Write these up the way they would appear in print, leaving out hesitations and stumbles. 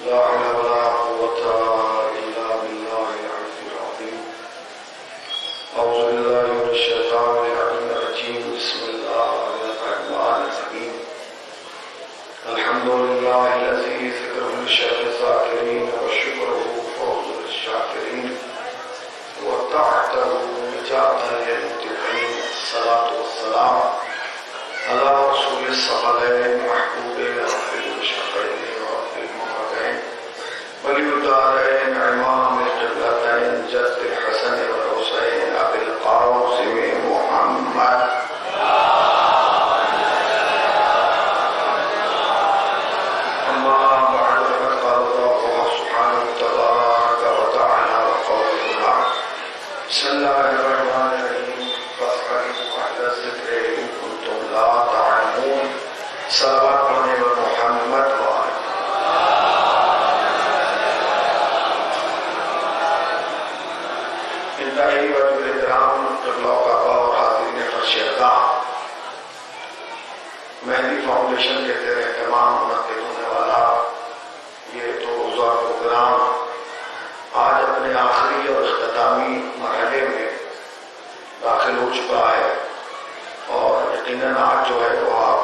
لا حول ولا قوة إلا بالله العلي العظيم. أعوذ بالله من الشيطان الرجيم. بسم الله الرحمن الرحيم. الحمد لله الذي ذكره للشر الذاكرين وشكره فوز للشاكرين وطاعته نجاة للمتقين. الصلاة والسلام على رسول الثقلين محبوب رب المشرقين ورب المغربين ولي الدارين إمام القبلتين جد الحسن والحسين أبي القاسم محمد. أما بعد فقد قال الله سبحانه تبارك وتعالى وقوله الحق. بسم الله الرحمن الرحيم. فاسألوا أهل الذكر إن كنتم لا تعلمون. صلوات على محمد وآله. انتہائی وجب احترام قبلہ کا اور حاضرین فرشیدہ، مہدی فاؤنڈیشن کے زیر اہتمام منعقد ہونے والا یہ 2 روزہ پروگرام آج اپنے آخری اور اختتامی مرحلے میں داخل ہو چکا ہے، اور یقیناً آج جو ہے وہ آپ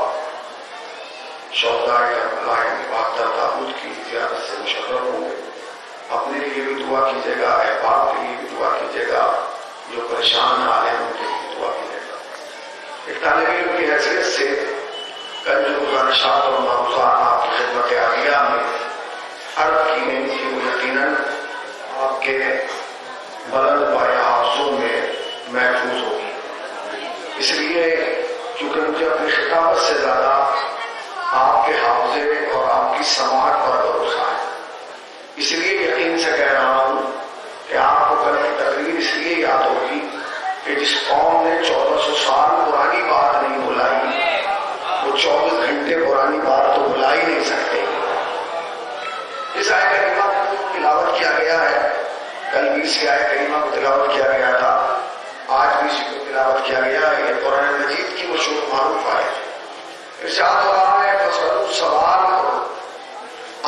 شہدائے کربلا بہتر تابوت کی زیارت سے مشرف ہوں گے. اپنے لیے بھی دعا کیجیے گا، احباب کے لیے بھی دعا کیجیے گا، جو پریشان حال ہیں ان کے لیے دعا کیجیے گا. ایک طالب علم کی حیثیت سے کل جو گزارشات اور معروضات آپ کی خدمت عالیہ میں عرض کی گئی تھی وہ یقیناً آپ کے بلند پائے حافظوں میں محفوظ ہوگی. اس لیے چونکہ مجھے اپنی خطابت سے زیادہ آپ کے حافظے اور آپ کی سماعت پر بھروسہ ہے، اس لیے یقین سے کہہ رہا ہوں کہ آپ کو کل کی تقریر اس لیے یاد ہوگی کہ جس قوم نے 1400 سال پرانی بات نہیں بھلائی، وہ 24 گھنٹے پرانی بات تو بھلا ہی نہیں سکتے. اس آیت کریمہ کو تلاوت کیا گیا ہے، کل بھی اس آیت کریمہ کو تلاوت کیا گیا تھا، آج بھی اسی کو تلاوت کیا گیا ہے. یہ قرآن مجید کی مشہور معروف آیت ہے. ارشاد ہو رہا ہے فَاسْأَلُوا سوال کرو.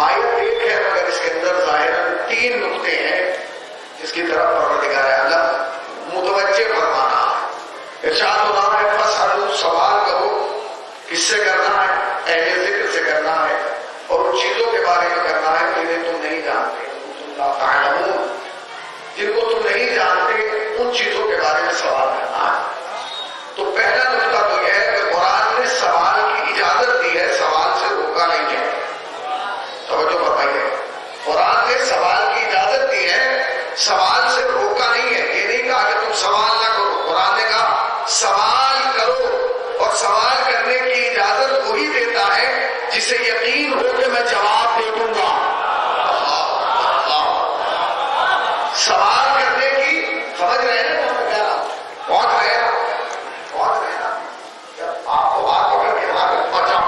آیت ایک ہے مگر اس کے اندر ظاہراً 3 نقطے ہیں جس کی طرف پروردگار عالم متوجہ فرمانا ہے. ارشاد ہو رہا ہے فَاسْأَلُوا سوال کرو. کس سے کرنا ہے؟ اہل ذکر سے کرنا ہے، اور ان چیزوں کے بارے میں کرنا ہے جنہیں تم نہیں جانتے، تم لا تعلمون، جن کو تم نہیں جانتے ان چیزوں کے بارے میں سوال کرنا ہے. تو پہلا نقطہ تو یہ ہے کہ قرآن نے سوال کی اجازت دی ہے، سوال سے روکا نہیں ہے. توجہ فرمائیے، قرآن نے سوال کی اجازت دی ہے، سوال سے روکا نہیں ہے. یہ نہیں کہا کہ تم سوال نہ کرو، قرآن نے کہا سوال کرو، اور سوال کرنے کی اجازت وہی دیتا ہے جسے یقین ہو کہ میں جواب دے دوں گا. سوال کرنے کی سمجھ رہے ہیں نا؟ پہنچ رہے ہیں نا؟ آپ کو بات پکڑ کے وہاں پہ پہنچاؤ.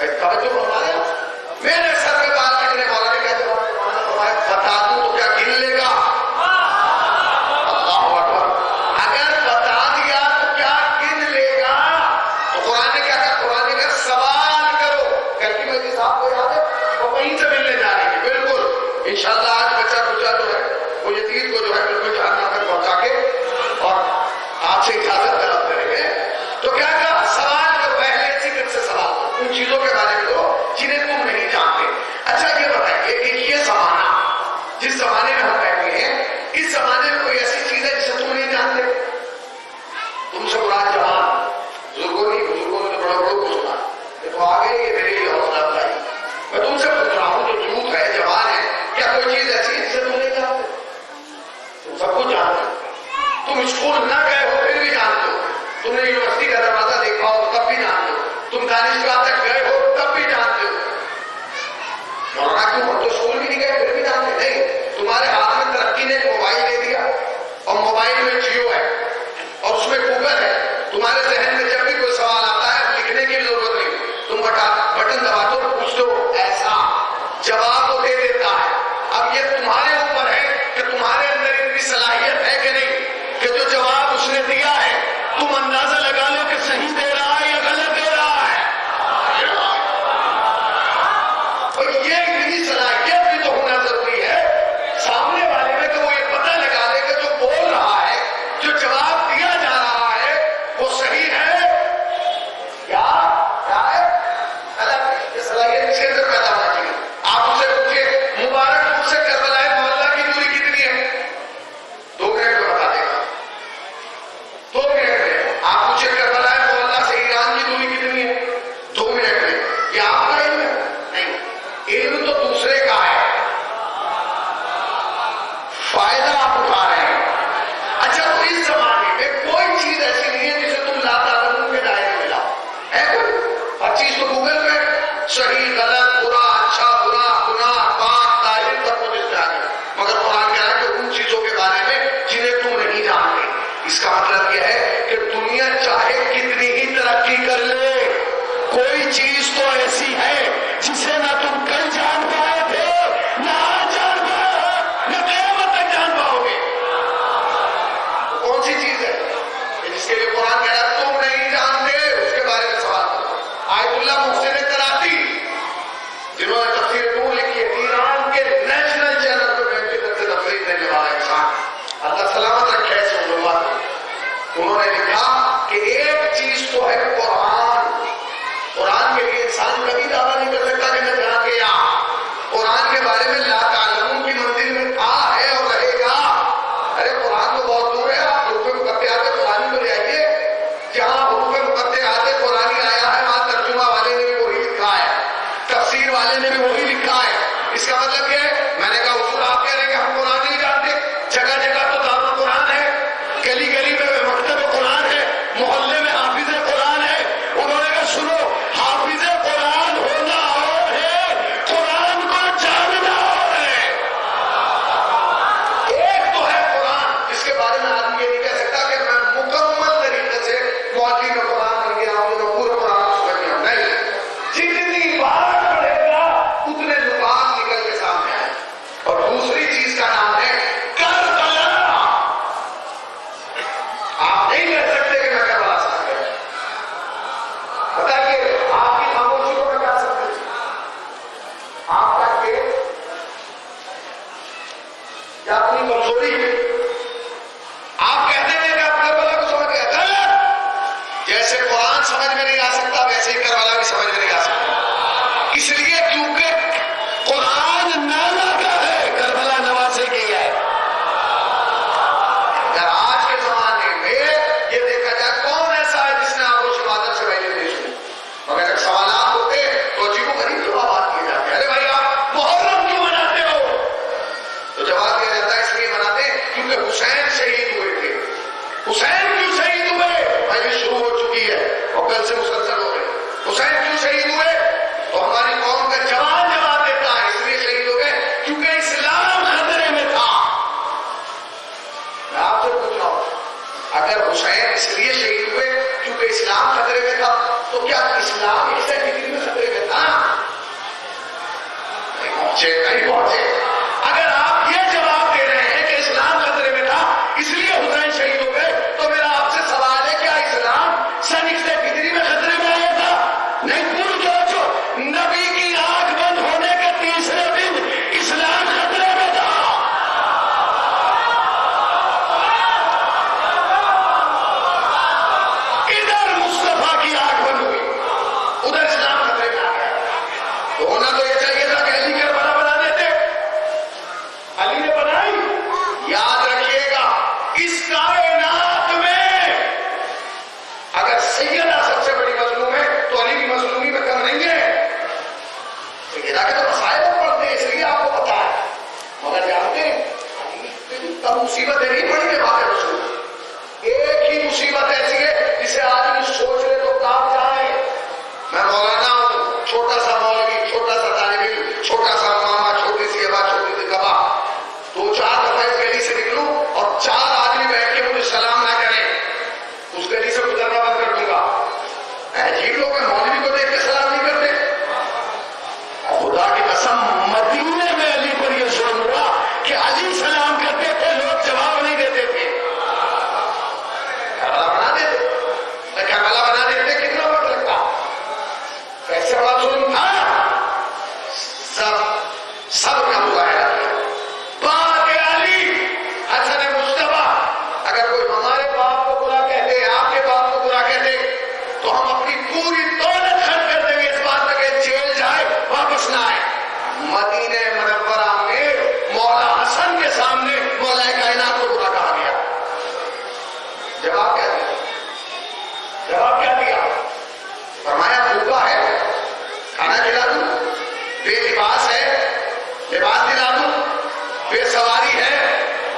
توجہ فرما رہے ہو؟ میرے سر پہ بال رکھنے والا نے کیا جواب دیا؟ بتا دوں تو کیا گن لے گا؟ اللہ اکبر، اگر بتا دیا تو کیا گن لے گا؟ تو قرآن نے کیا کہا؟ قرآن نے کہا سوال کرو. کل کی مجلس آپ کو یاد ہے وہ وہیں سے ملنے جا رہی ہے. بالکل انشاءاللہ آج بچہ کچا جو ہے وہ یزید کو جو ہے بالکل جہنم تک پہنچا کے اور آپ سے اجازت طلب کریں گے. تو کیا کہا؟ سوال کرو، اہل ذکر سے سوال کرو، ان چیزوں کے بارے میں کرو جنہیں تم نہیں جانتے. اچھا یہ بتائیے کہ یہ زمانہ جس زمانے میں ہم رہتے ہیں، اس زمانے میں کوئی ایسی چیز ہے جسے تم نہیں جانتے؟ تم سے مراد جوان، بزرگوں نہیں، بزرگوں نے تو بڑا بڑوں کو سنا، یہ تو آگے یہ میرے لیے حوصلہ افزائی. میں تم سے پوچھ رہا ہوں جو یوتھ ہے، جوان ہے، کیا کوئی چیز ایسی ہے جسے تم نہیں جانتے؟ تم سب کچھ جانتے ہو. تم اسکول نہ گئے ہو پھر بھی جانتے ہو. تم نے یونیورسٹی کا دروازہ دیکھا ہو تب بھی جانتے ہو. تم دانشگاہ تک گئے ہو تب بھی جانتے ہو. مولانا کیوں تو اسکول بھی نہیں گئے پھر بھی جانتے نہیں. تمہارے ہاتھ میں ترقی نے موبائل دے دیا اور موبائل میں جیو ہے اور اس میں گوگل ہے. تمہارے ذہن میں جب بھی کوئی سوال آتا ہے لکھنے کی بھی ضرورت نہیں، تم بٹن دبا دو پوچھ دو، ایسا جواب وہ دے دیتا ہے. اب یہ تمہارے اوپر ہے کہ تمہارے اندر اتنی صلاحیت ہے کہ نہیں کہ جو جواب اس نے دیا ہے تم اندازہ لگا لو کہ صحیح دے رہا ہے یا غلط دے رہا ہے. اور یہ اتنی صلاحیت بھی تو ہونا ضروری ہے سامنے والے میں کہ وہ یہ پتہ لگا لے کہ جو بول رہا ہے، جو جواب دیا جا رہا ہے وہ صحیح ہے یا کیا ہے غلط ہے. یہ صلاحیت کس کے اندر پیدا ہونا چاہیے؟ آپ اسے پوچھیں مبارک پور سے کربلا محلہ کی دوری کتنی ہے؟ 2 منٹ میں بتا دے گا. 2 منٹ میں. آپ پوچھیں کربلا محلہ سے ایران کی دوری کتنی ہے؟ 2 منٹ میں. یہ آپ کا علم ہے؟ نہیں، علم تو دوسرے کا ہے. فائدہ آپ اٹھا رہے ہیں. اچھا تو اس زمانے میں کوئی چیز ایسی نہیں ہے جسے تم لا تعلم کے دائرے میں لاؤ. ہے کوئی؟ ہر چیز تو گوگل پہ صحیح غلط برا اچھا برا گناہ پاک طاہر تک مجھے سے آ گیا. مگر قرآن کہہ رہا ہے کہ ان چیزوں کے بارے میں جنہیں تم نہیں جانتے. اس کا مطلب یہ ہے کہ دنیا چاہے کتنی ہی ترقی کر لے، کوئی چیز تو ایسی ہے جسے نہ تم کل جان پائے تھے، نہ آج جان پائے ہو، نہ قیامت تک جان پاؤ گے. کون سی چیز ہے جس کے لیے قرآن کہہ رہا ہے تم نہیں جانتے؟ اس کے بارے میں سوال کرو. آیت اللہ محسن کراتی جنہوں نے تفسیر نور لکھی ہے، ایران کے نیشنل چینل پہ بیٹھ کے تفسیر دینے والا انسان، اللہ سلامت رکھے اس علماء کو. انہوں نے لکھا کہ ایک چیز تو ہے قرآن. قرآن کے لیے انسان کبھی دعویٰ نہیں کر سکتا کہ میں جہاں گیا. قرآن کے بارے میں لا تعلمون کی منزل میں تھا، ہے اور رہے گا. ارے قرآن تو بہت دور ہے، آپ حروف مقطعات قرآنی میں لے آئیے. جہاں حروف مقطعات قرآنی آیا ہے وہاں ترجمہ والے نے بھی وہی لکھا ہے، تفسیر والے نے بھی وہی لکھا ہے. اس کا مطلب یہ ہے، میں نے کہا حضور آپ کہہ رہے ہیں کہ ہم قرآن نہیں جانتے. جگہ جگہ تو دار قرآن ہے، گلی گلی میں مکتب قرآن ہے، محلے میں حافظ قرآن ہے. انہوں نے کہا سنو، حافظ قرآن ہونا اور ہے، قرآن کو جاننا اور ہے. ایک تو ہے قرآن جس کے بارے میں آدمی یہ نہیں کہہ سکتا کہ میں مکمل طریقے سے معلم قرآن بن گیا ہوں، میں پورے قرآن کو سمجھ گیا ہوں. نہیں، جتنی بار پڑھے گا اتنے لباس نکل کے سامنے آئے. اور دوسری چیز کا نام ہے کربلا. آپ نہیں کہہ سکتے کہ میں کربلا سے آ گیا. بتائیے آپ کی خاموشی کو میں کیا سکتے ہیں؟ آپ کا کہ یا اپنی کمزوری ہے آپ کہتے ہیں کہ آپ کربلا کو سمجھ گئے. غلط. جیسے قرآن سمجھ میں نہیں آ سکتا ویسے ہی کربلا بھی سمجھ میں نہیں آ سکتا. اس لیے کیونکہ قرآن نازا کا ہے، کربلا نوازے کی ہے. اگر آج کے زمانے میں یہ دیکھا جائے کون ایسا ہے جس نے آپ کو شہادت سے پہلے نہیں سنی، مگر اگر سوالات ہوتے تو عجیب و غریب جوابات کیے جاتے. ارے بھائی آپ محرم کیوں مناتے ہو؟ تو جواب دیا جاتا ہے اس لیے مناتے کیونکہ حسین شہید ہوئے تھے. حسین کیوں شہید ہوئے؟ بھائی شروع ہو چکی ہے اور کل سے مسلسل ہو رہے. حسین کیوں شہید ہوئے؟ تو ہماری قوم کا جوان جواب خطرے میں تھا تو کیا اسلام 61 ڈگری میں خطرے میں تھا؟ نہیں پہنچے. اگر آپ یہ جواب دے رہے ہیں کہ اسلام خطرے میں تھا اس لیے حسین شہید ہو گئے تو میرا آپ سے سوال ہے کیا اسلام سن 61 ڈگری میں خطرے میں آیا تھا؟ نہیں. پور جو نبی کی آنکھ بند ہونے کے تیسرے دن اسلام خطرے میں تھا. ادھر مصطفیٰ کی آنکھ بند ہوئی, ادھر اسلام خطرے میں آ گیا. تو ہونا تو یہ چاہیے تھا کہ علی کے بنا دیتے. علی نے بنائی. یاد رکھیے گا اس کائنات میں اگر سیدہ سب سے بڑی مظلوم ہے تو علی کی مظلومی میں کم نہیں ہے. سیدہ کے تو مسائل پڑھتے ہیں اس لیے آپ کو پتا ہے, مگر جانتے ہیں تب مصیبتیں نہیں پڑی کہ بات رسول. ایک ہی مصیبت ایسی ہے جسے آدمی سوچ لے تو کام جائے. میں مولانا ہوں, چھوٹا سا مولوی, چھوٹا سا طالب علم, چھوٹا سا ماما, چھوٹی سی ابا, چھوٹی سی کبا, 2-4 دفعہ اس گلی سے نکلوں اور 4 آدمی بیٹھ کے مجھے سلام نہ کریں, اس گلی سے گزرنا بند کر دوں گا. عجیب لوگ ہیں, مولوی کو دیکھ کے سلام نہیں کرتے. خدا کی قسم مدینے میں علی پر یہ ظلم ہوا کہ علی سلام کرتے تھے, لوگ جواب نہیں دیتے تھے. کربلا بنا دیتے, کربلا بنا دیتے کتنا وقت لگتا, کیسے بڑا ظلم تھا. سب کا مظاہرہ کیا. باپ علی حسن مصطفیٰ, اگر کوئی ہمارے باپ کو برا کہتے, آپ کے باپ کو برا کہتے تو ہم اپنی پوری دولت خرچ کر دیں گے اس بات میں کہ جیل جائے واپس نہ آئے. مدینہ منورہ میں مولا حسن کے سامنے مولا کائنات کو برا کہا گیا. جواب کیا دیا؟ جواب کیا دیا؟ فرمایا بھوکا ہے کھانا کھلا دوں, بے لباس ہے لباس دلا دوں, بے سواری ہے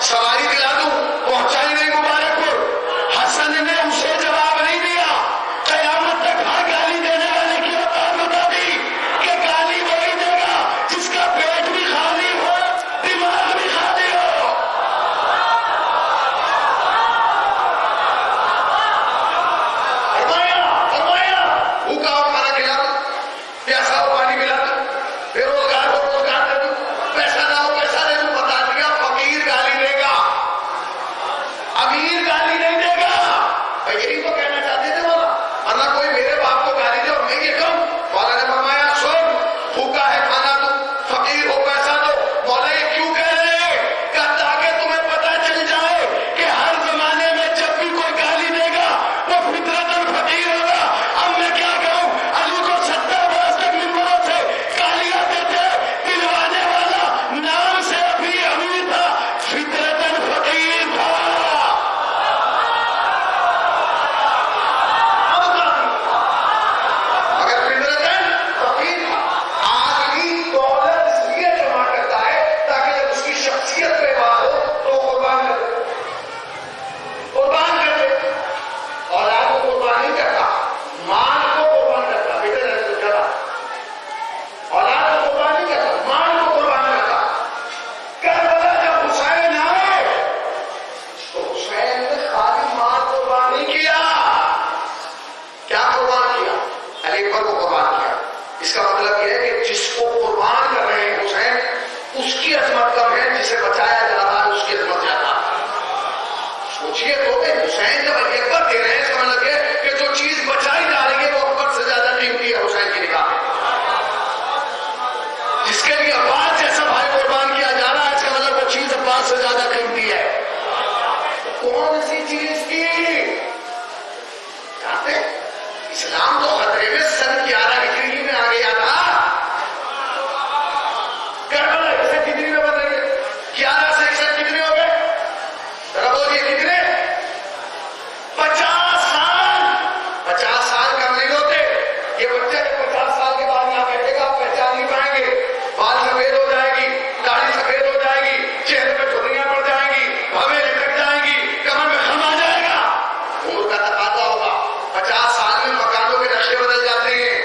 سواری دلا دوں, پہنچائی نہیں مبارک پور. حسن نے اسے جواب نہیں دیا. قیامت تک ہر گالی دینے والے کی اوقات بتا دی کہ گالی وہی دے گا جس کا پیٹ بھی خالی ہو, دماغ بھی خالی ہو. فرمایا بھوکا ہو کھانا کھلا دوں, پیاسا ہو پانی پلا دوں, بے روزگار ہو روزگار دے دوں, پیسہ نہ ہو پیسہ دے دوں. بتا دیا فقیر گالی دے گا, امیر گالی نہیں دے گا. یہی تو کہنا چاہتے تھے مولا, ورنہ کوئی میرے باپ کو گالی دے اور میں یہ کہوں. مولا نے فرمایا سن, بھوکا ہے کھانا دو, فقیر ہو پیسہ دو. مولا یہ کیوں کہہ رہے ہیں؟ کہ تاکہ تمہیں پتہ چل جائے کہ ہر زمانے میں جب بھی کوئی گالی دے گا وہ فطرتاً فقیر ہوگا. اب میں کیا کہوں, علی کو 70 برس تک منبروں سے گالیاں دیتے, دلوانے والا نام سے ابھی امیر تھا, فطرتاً فقیر تھا. اگر فطرتاً فقیر تھا, آدمی دولت اس لیے جمع کرتا ہے تاکہ جب اس کی شخصیت پہ بات ہو تو قربان کر دے, قربان کر دے. اولاد کو قربان نہیں کرتا, مال کو قربان کرتا. بیٹے نے تو کہا اولاد کو قربان نہیں کرتا, مال کو قربان کرتا. کربلا جب حسین آئے تو حسین نے خالی مال قربان نہیں کیا. کیا قربان کیا؟ علی اکبر کو قربان کیا. اس کا مطلب یہ ہے کہ جس کو قربان کر رہے ہیں حسین, اس کی عظمت کم ہے, جسے بچایا جا رہا ہے اس کی عظمت زیادہ ہے. سوچیے تو کہ حسین جب علی اکبر دے رہے ہیں, اس کا مطلب یہ ہے کہ جو چیز بچائی جا رہی ہے وہ اکبر سے زیادہ قیمتی ہے حسین کی نگاہ میں. جس کے لیے عباس جیسا بھائی قربان کیا جا رہا ہے, اس کا مطلب وہ چیز عباس سے زیادہ قیمتی ہے. کون سی چیز کی؟ جانتے ہیں اسلام تو خطرے میں سن 11 ہجری میں آ گیا تھا. کربلا 61 ہجری میں بن رہی ہے, 11 سے 61 کتنے ہو گئے؟ ذرا بولیے کتنے؟ 50 سال. 50 سال کم نہیں ہوتے. یہ بچہ جب 50 سال کے بعد یہاں بیٹھے گا آپ پہچان نہیں پائیں گے. بال سفید ہو جائے گی, داڑھی سفید ہو جائے گی, چہرے پہ جھریاں پڑ جائیں گی, بھویں لٹک جائیں گی, کمر میں خم آ جائے گا. عمر کا تقاضا ہوگا. 50 سال میں مکانوں کے نقشے بدل جاتے ہیں.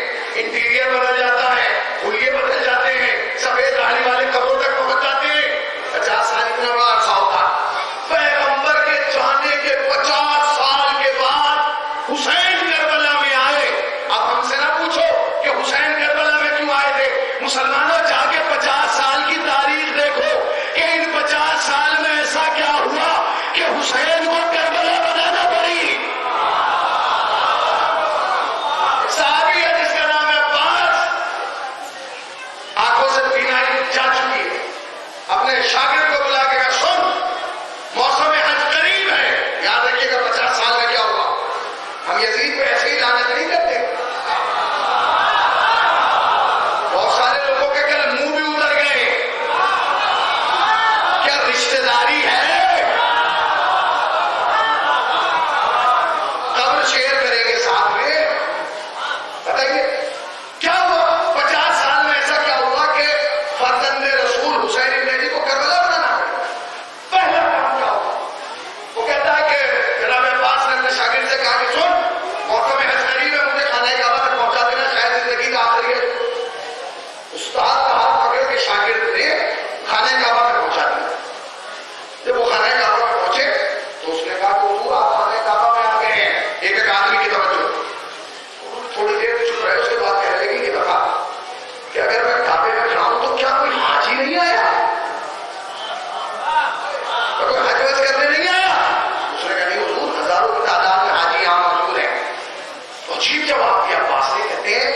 عجیب جواب دیا عباس نے. کہتے ہیں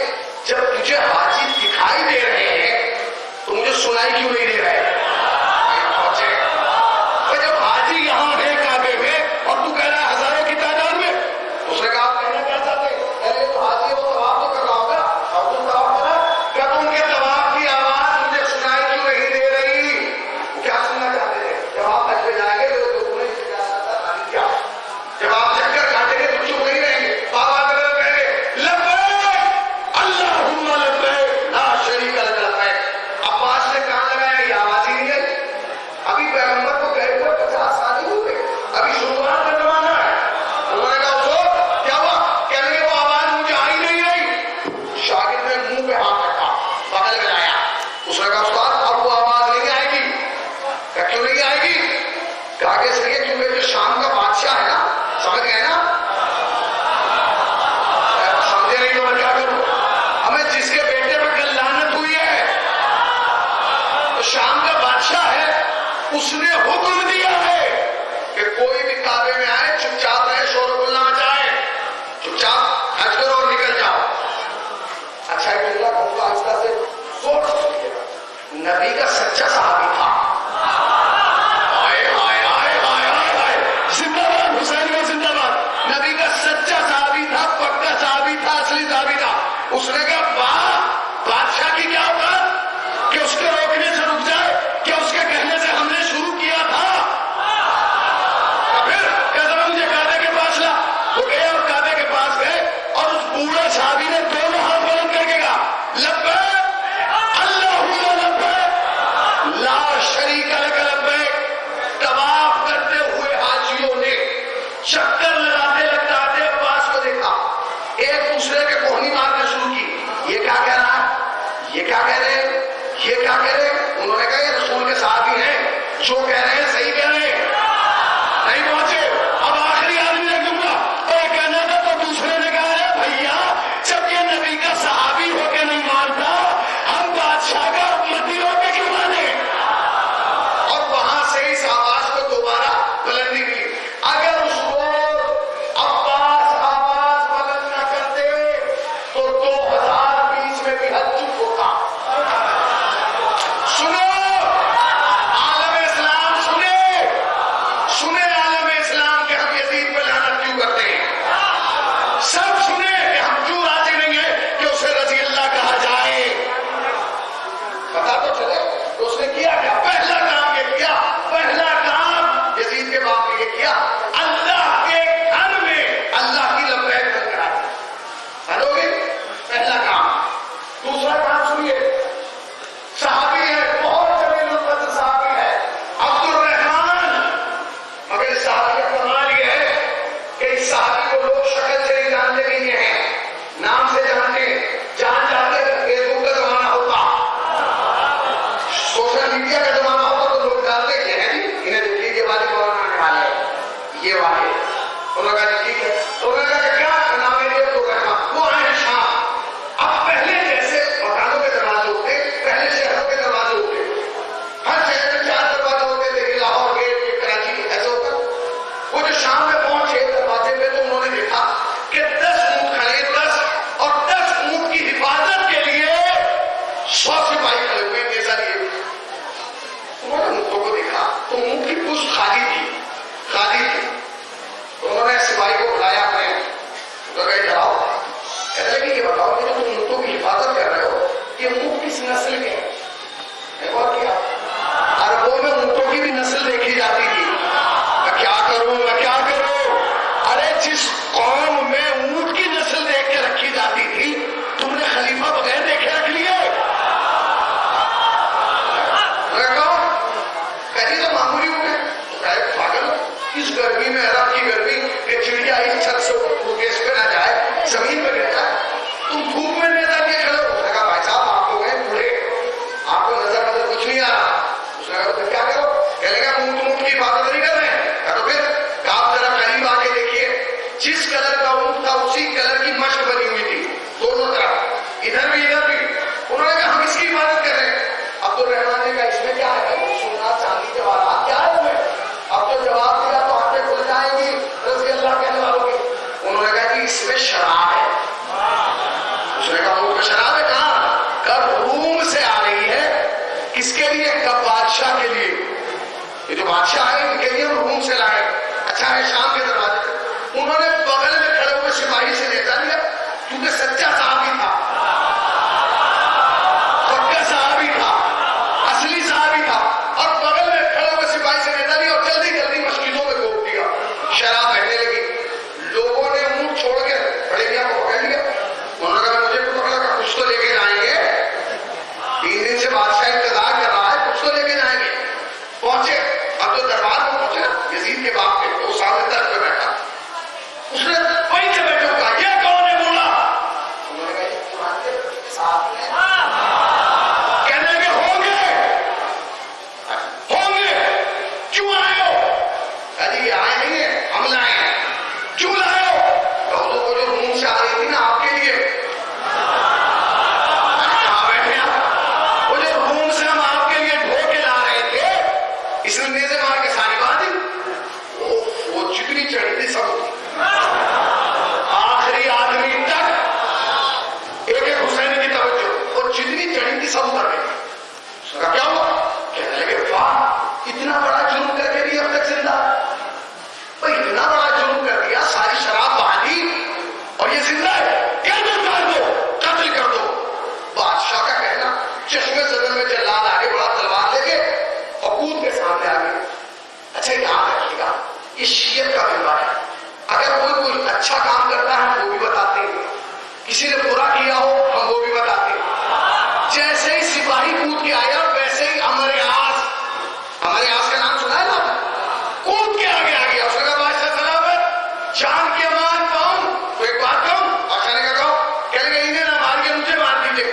جب تجھے حاجی دکھائی دے رہے ہیں تو مجھے سنائی کیوں نہیں دے رہے؟ جب حاجی یہاں ہے کعبے میں اور تو کہہ رہا ہے ہزاروں کی تعداد میں، اس نے کہا آپ کہنا کیا چاہتے ہیں؟ تو حاجی وہ طواف تو کر رہا ہوگا اور تم طواف کر رہا، کیا تم کے طواف کی آواز مجھے سنائی کیوں نہیں دے رہی؟ کیا سننا چاہتے ہیں؟ جب آپ حج پہ جائیں گے تو انہیں کیا جب آپ چکر کاٹیں گے تو چپ نہیں رہیں گے، بابا کہیں گے لبیک اللہم لبیک لا شریک لک لبیک. عباس نے کان لگایا، یہ آواز ہی نہیں آئی. ابھی پیغمبر کو گئے ہوئے 50 سال ہی ہوئے، ابھی شروعات کا زمانہ ہے. انہوں نے کہا حضور کیا ہوا؟ کہنے لگے وہ آواز مجھے آ ہی نہیں رہی. شاگرد نے منہ پہ ہاتھ رکھا، بغل میں لایا. اس نے کہا استاد اب وہ آواز نہیں آئے گی. کہا کیوں نہیں آئے گی؟ کہا کہ اس لیے کیونکہ جو شام کا بادشاہ ہے نا، سمجھ گئے نا؟ سمجھے نہیں تو میں کیا کروں؟ ہمیں جس کے بیٹے پہ کل لعنت ہوئی ہے تو شام کا بادشاہ ہے، اس نے حکم دیا ہے کہ کوئی بھی کعبے میں آئے چپ چاپ رہے، شور و غل نہ مچائے، چپ چاپ حج کرو اور نکل جاؤ. اچھا ایک جملہ کہوں گا آہستہ سے، زور سے سنیے گا. نبی کا سچا صحابی تھا. زندہ باد حسین و زندہ باد. نبی کا سچا صحابی تھا، پکا صحابی تھا، اصلی صحابی تھا. اس نے کہا بادشاہ کی کیا ہوگا کہ اس کے روکنے سے رک جائے؟ کیا اس کے کہنے سے ہم نے شروع کیا تھا؟ پھر کہتا مجھے کعبے کے پاس لا. وہ گئے اور کعبے کے پاس گئے اور اس بوڑھے صحابی نے دونوں ہاتھ بلند کر کے کہا لبیک اللہم لبیک لا شریک لک لبیک. طواف کرتے ہوئے حاجیوں نے چکر لگاتے لگاتے عباس کو دیکھا، ایک دوسرے کے کوہنی مارنا شروع کی. یہ کیا کہہ رہا ہے؟ یہ کیا کہہ رہے ہیں؟ یہ کیا کہہ رہے ہیں؟ انہوں نے کہا یہ رسول کے صحابی ہیں، جو کہہ رہے ہیں صحیح کہہ رہے ہیں. نہیں پہنچے. اب آخری آدمی نے دوں گا اور کہنا تھا تو دوسرے نے کہا ہے بھیا جب یہ نبی کا صحابی ہو کے نہیں مانتا، ہم بادشاہ کا امتی ہو کے کیوں مانے؟ اور وہاں سے اس آواز کو دوبارہ بلند نکلی. اگر اس کو عباس آواز بلند نہ کرتے تو 2020 میں بھی حج چپ ہوتا. سنو عالم اسلام، سنے عالم اسلام کہ ہم یزید پہ لعنت کیوں کرتے ہیں. سب سنے کہ ہم کیوں راضی نہیں ہیں کہ اسے رضی اللہ کہا جائے. پتا تو چلے کہ اس نے کیا کیا. پہلا کام یہ کیا، پہلا کام یزید کے باپ نے یہ کیا، اللہ کے گھر میں اللہ کی لبیک بند کرا دی. حل ہو گئی پہلا کام. دوسرا کام سنیے، صحابی ہے، بہت جلیل القدر صحابی ہے، عبد الرحمان. مگر اس صحابی کا کمال یہ ہے کہ اس صحابی کو لوگ شکل سے نہیں جانتے بھی نہیں ہیں، نام سے جانتے ہیں. جان جاتے فیس بک کا زمانہ ہوتا، سوشل میڈیا کا زمانہ ہوتا تو لوگ ڈالتے کہ ہیں جی انہیں دیکھیے یہ والے مولانا آنے والے ہیں، یہ والے. انہوں نے کہا جی ٹھیک ہے. انہوں نے کہا کہ کیا نام ہے عبد الرحمان؟ وہ آئے ہیں شام. اب پہلے جیسے مکانوں کے دروازے ہوتے، پہلے شہروں کے دروازے ہوتے، ہر شہر میں 4 دروازے ہوتے تھے، لاہور گیٹ، کراچی کے، ایسے ہوتا. وہ جو شام میں پہنچے دروازے پہ تو انہوں نے دیکھا کہ 10 اونٹ کھڑے ہیں، 10 اور 10 اونٹ کی حفاظت کے لیے 100 سپاہی کھڑے ہوئے نیزہ لیے. انہوں نے اونٹوں کو دیکھا تو اونٹ کی پشت خالی تھی. تو انہوں نے سپاہی کو بلایا اپنے، تو کہے جاؤ. کہنے لگے یہ بتاؤ کہ جو تم اونٹوں کی حفاظت کر رہے ہو یہ اونٹ کس نسل کے ہیں؟ ایک اور کیا، عربوں میں اونٹوں کی بھی نسل دیکھی جاتی تھی. میں کیا کروں؟ ارے جس قوم میں اونٹ کی نسل دیکھ کے رکھی جاتی تھی تم نے خلیفہ بغیر دیکھے رکھ لیے. کہتی تو معمولی اونٹ ہے. پاگل اس گرمی میں، عرب کی گرمی کہ چڑیا اس چھت سے گیس پہ نہ جائے، زمین پہ گر جائے، تم دھوپ میں نیزہ لیے کھڑے ہو. اس نے کہا بھائی صاحب آپ کو گئے بوڑھے، آپ کو نظر کچھ نہیں آ رہا. اس نے کہا کیا کرو؟ کہنے لگا اونٹ کی حفاظت نہیں کر رہے ہیں. تو پھر آپ ذرا قریب آ کے دیکھیے، جس یہ جو بادشاہ آئے ان کے لیے ہم روم سے لائے، اچھا ہے شام کے دروازے سے، انہوں نے بغل میں کھڑے ہوئے سپاہی سے نیزہ لیا، کیونکہ سچا صحابی تھا، پکا صحابی تھا، اصلی صحابی تھا، اور بغل میں کھڑے ہوئے سپاہی سے نیزہ لیا اور جلدی جلدی مسجدوں میں گھوم دیا، شراب بہنے لگی، لوگوں نے منہ چھوڑ کے بڑے میاں کو پکڑ لیا، انہوں نے کہا مجھے کو پکڑا کہ کچھ تو لے کے جائیں گے، 3 دن سے بادشاہ انتظار کر رہا ہے، کچھ تو لے کے جائیں گے۔ پہنچے، اب جو دربار میں پہنچے یزید کے باپ پہ، وہ سامنے درد پہ بیٹھا، اس نے وہیں سے بیٹھے کہا یہ کون ہے بولا، انہوں نے کہا یہ قرآن کے ساتھ ہیں، کہنے لگے ہوں گے کیوں آئے ہو، کہا جی یہ آئے نہیں ہیں ہم لائے ہیں، کیوں لائے ہو، کہا وہ جو روم سے آ رہی تھی نا آپ کے لیے، کہاں بیٹھے آپ، وہ جو روم سے ہم آپ کے لیے ڈھو کے لا رہے تھے، اس نے نیزے مار کے ساری بات دی، وہ جتنی چڑھی تھی سب آخری آدمی تک ایک ایک حسین کی توجہ، اور جتنی چڑھی تھی سب اتر گئی، اس کا کیا ہوا، کہنے لگے واہ اتنا بڑا جرم کر کے بھی اب تک زندہ، بھائی اتنا بڑا جرم کر دیا، ساری شراب بہا دی اور یہ زندہ ہے، گردن کاٹ دو، قتل کر دو۔ بادشاہ کا کہنا، چشمے زدن میں جلاد آگے بڑا تلوار لے کے اور کود کے سامنے آ گئے۔ اچھا یاد رکھیے گا یہ شیعت کا ممبر ہے، اگر کوئی اچھا کام کرتا ہے ہم وہ بھی بتاتے ہیں، کسی نے برا کیا ہو ہم وہ بھی بتاتے ہیں۔ جیسے ہی سپاہی کود کے آیا ویسے ہی ہمارے آس کا نام سنا ہے نا، کود کے آگے آ گیا، اس نے کہا بادشاہ سلامت، جان کی امان پاؤں، تو ایک بات کہوں، بادشاہ نے کہا کہنے لگے انہیں نہ ماریے مجھے مار دیجیے،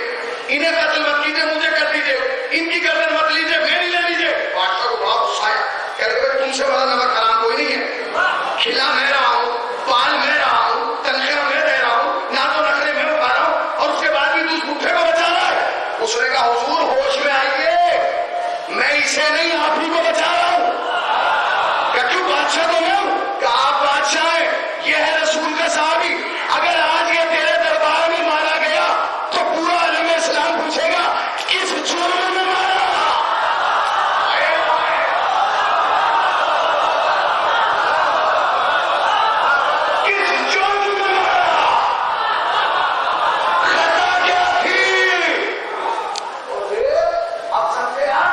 انہیں قتل مت کیجیے مجھے کر دیجیے، ان کی گردن مت لیجیے میری لے لیجیے۔ بادشاہ کو بڑا غصہ آیا، کہنے لگے تم سے بڑا نمک حرام کوئی نہیں ہے، کھلا میں رہا ہوں، پال میں رہا ہوں، تنخواہ میں دے رہا ہوں، نہ تو نخرے میں اٹھا رہا ہوں، اور اس کے بعد بھی دوسرے بھوکے کو بچا رہا ہے۔ اس نے کہا حضور ہوش میں آئیے، میں اسے نہیں آپ ہی کو بچا رہا ہوں۔ کہ کیوں بادشاہ تو میں ہوں، کہ آپ بادشاہ ہیں، یہ ہے رسول کا صحابی، اگر آج یہ تیرے دربار میں مارا گیا تو پورا عالم اسلام پوچھے گا کس جرم میں مارا، کس جرم میں مارا، خطا کیا تھی۔ آپ سمجھے یار،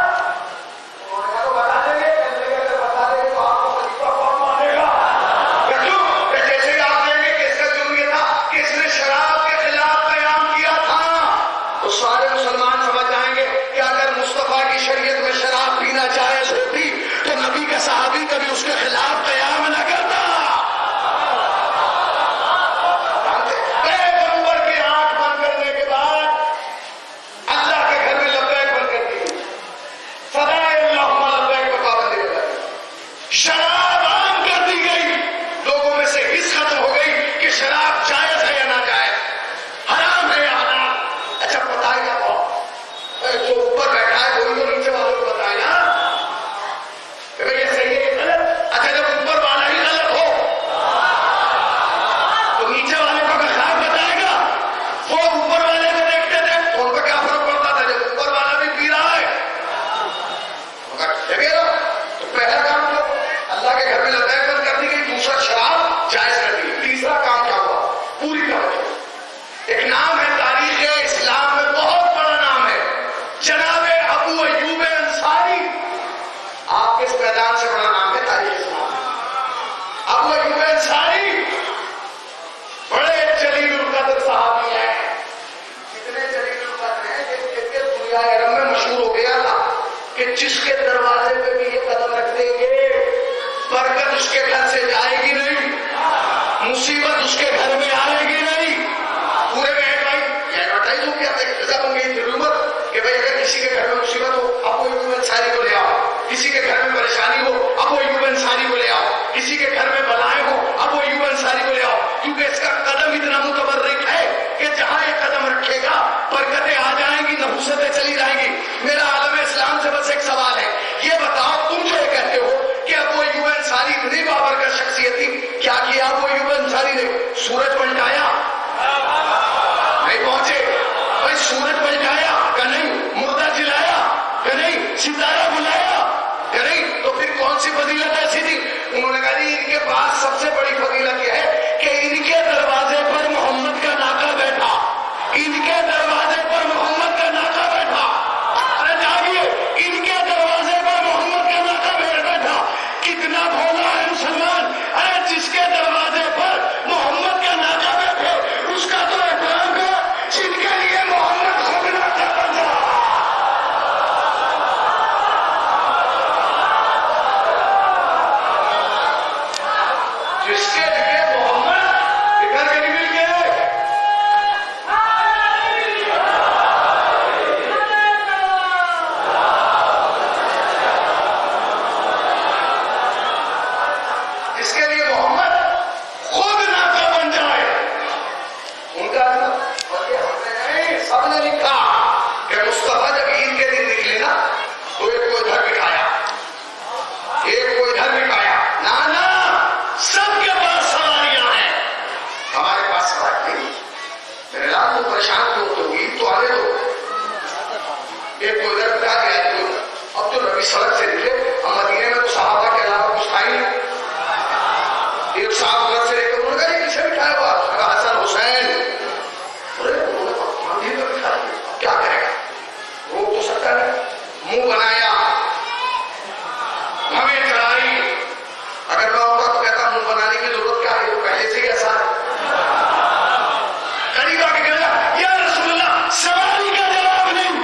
انہوں نے کہا تو بتا دیں گے، کہنے لگے اگر بتا دیں گے تو آپ کو خلیفہ کون مانے گا، کہ جیسے ہی آپ کہیں گے کہ اس کا جرم یہ تھا کہ اس نے شراب کے خلاف قیام کیا تھا، تو سارے مسلمان سمجھ جائیں گے کہ اگر مصطفیٰ کی شریعت میں شراب پینا جائز ہوتی تو نبی کا صحابی کبھی اس کے خلاف قیام نہ کرتا۔ پیغمبر کی آنکھ بند کرنے کے بعد اللہ کے گھر میں لبیک بند کر دی، سدائے اللہم لبیک پر پابندی لگا دی، شراب عام کر دی گئی، لوگوں میں سے حس ختم ہو گئی کہ شراب جائز ہے یا ناجائز، حرام ہے یا حلال۔ اچھا بتائے گا جو اوپر بیٹھا ہے وہی تو نیچے والوں کو بتائے نا کہ بھئی یہ صحیح ہے یہ غلط۔ اچھا جب اوپر والا ہی غلط ہو تو نیچے والے کو خلاف بتائے گا، وہ اوپر والے کو دیکھتے تھے تو ان کو کیا فرق پڑتا تھا جب اوپر والا بھی پی رہا ہے، تو پہلا کام تو اللہ کے گھر میں لبیک بند کر دی گئی، دوسرا شراب جائز کر دی گئی، تیسرا کام کیا ہوا، پوری توجہ، ایک نام ہے تاریخ اسلام میں بہت بڑا نام ہے، جناب ابو ایوب انصاری، آپ کے اس میدان سے بڑا نام ہے تاریخ اسلام میں، ابو ایوب انصاری بڑے جلیل القدر صحابی ہیں، اتنے جلیل القدر ہیں کہ دنیا عرب میں مشہور ہو گیا تھا کہ جس کے دروازے پہ بھی یہ قدم رکھ دیں گے برکت اس کے گھر سے جائے گی نہیں، مصیبت اس کے گھر میں آئے گی نہیں۔ پورے میں ایڈورٹائز ہو گیا تھا، بن گئی تھی رومر کہ بھائی اگر کسی کے گھر میں مصیبت ہو ابو ایوب انصاری کو لے آؤ، کسی کے گھر میں پریشانی ہو ابو ایوب انصاری کو لے آؤ، کسی کے گھر میں بلائیں ہو ابو ایوب انصاری کو لے آؤ، کیونکہ اس کا قدم اتنا متبرک ہے کہ جہاں یہ قدم رکھے گا برکتیں آ جائیں گی، نحوستیں چلی جائیں گی۔ میرا عالم اسلام سے بس ایک سوال ہے، سب سے بڑی فضیلت یہ ہے کہ ان کے دروازے پر محمد کا ناکا بیٹھا، ان کے دروازے پر محمد کا ناکا بیٹھا، ارے جاگیے، ان کے دروازے پر محمد کا ناکا بیٹھا۔ کتنا بھولا ہے مسلمان، ارے جس کے دروازے پر محمد کا ناکا بیٹھے اس کا تو احترام کر، جن کے لیے محمد خود ناکا بن جائے۔ جس کے لیے محمد ادھر کے مل گئے، جس کے لیے محمد خود ناکا بن جائے، ان کا سب نے لکھا کہ مصطفیٰ جب عید کے دن نکلے نا تو ایک کو ادھر بٹھایا، ایک کو ادھر بٹھایا، نانا سب کے پاس سواریاں ہیں، ہمارے پاس سواری نہیں، میرے لال کو پریشان کیوں تو عید تو آنے دو، ایک کو ادھر بٹھا دیا، ایک کو ادھر۔ اب تو نبی سڑک سے نکلے، ہم مدینے میں تو صحابہ کے علاوہ کچھ تھا ہی نہیں، ایک صاحب گھر سے لے کے انہوں نے کہا یہ پیچھے بٹھایا ہوا، اس نے کہا حسن حسین، انہوں نے مندر میں بٹھا دیا، کیا کرے گا، روک تو سکتا ہے، منہ بنایا، ہمیں چڑھائی، اگر میں ہوتا تو کہتا منہ بنانے کی ضرورت کیا ہے، تو پہلے سے ہی ایسا ہے، قریب آ کے کہا یا رسول اللہ سواری کا جواب نہیں،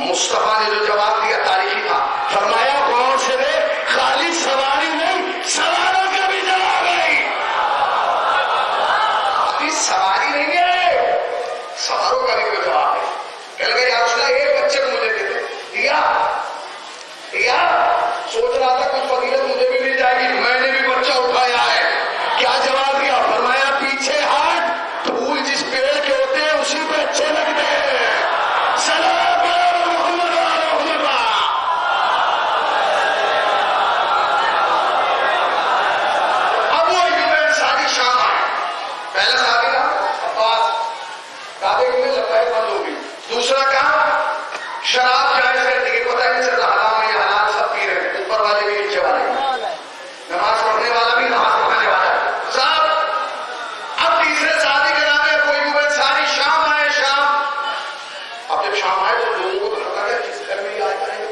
مصطفیٰ نے جو جواب دیا تاریخی تھا، فرمایا غور سے دے، خالی سواری نہیں سواروں کا بھی جواب ہے، ابھی سواری نہیں ہے سواروں کا بھی کوئی جواب ہے۔ کہنے لگا یا رسول اللہ ایک بچے کو مجھے دے دے، دیا سوچ رہا تھا کچھ فضیلت مجھے بھی مل جائے گی، میں نے بھی بچہ اٹھایا ہے، کیا جواب دیا، فرمایا پیچھے ہاتھ، پھول جس پیڑ کے ہوتے ہیں اسی پہ اچھے لگتے ہیں، سلام علی محمد و آل محمد۔ اب وہ ایوب انصاری شام آئے، پہلا صحابی کا عباس، کعبے میں لبیک بند ہو گئی، دوسرا کہا شراب جائز کر دی، پتہ نہیں چل رہا حرام ہے یا حلال، سب پی رہے ہیں، اوپر والے بھی نیچے والے بھی، نماز پڑھنے والا بھی نماز پڑھانے والا ہے صاحب۔ اب تیسرے صحابی کے نام ہے کوئی ایوب انصاری، شام آئے، شام، اب جب شام آئے تو لوگوں کو پتا لگا جس گھر میں یہ آئے کریں گے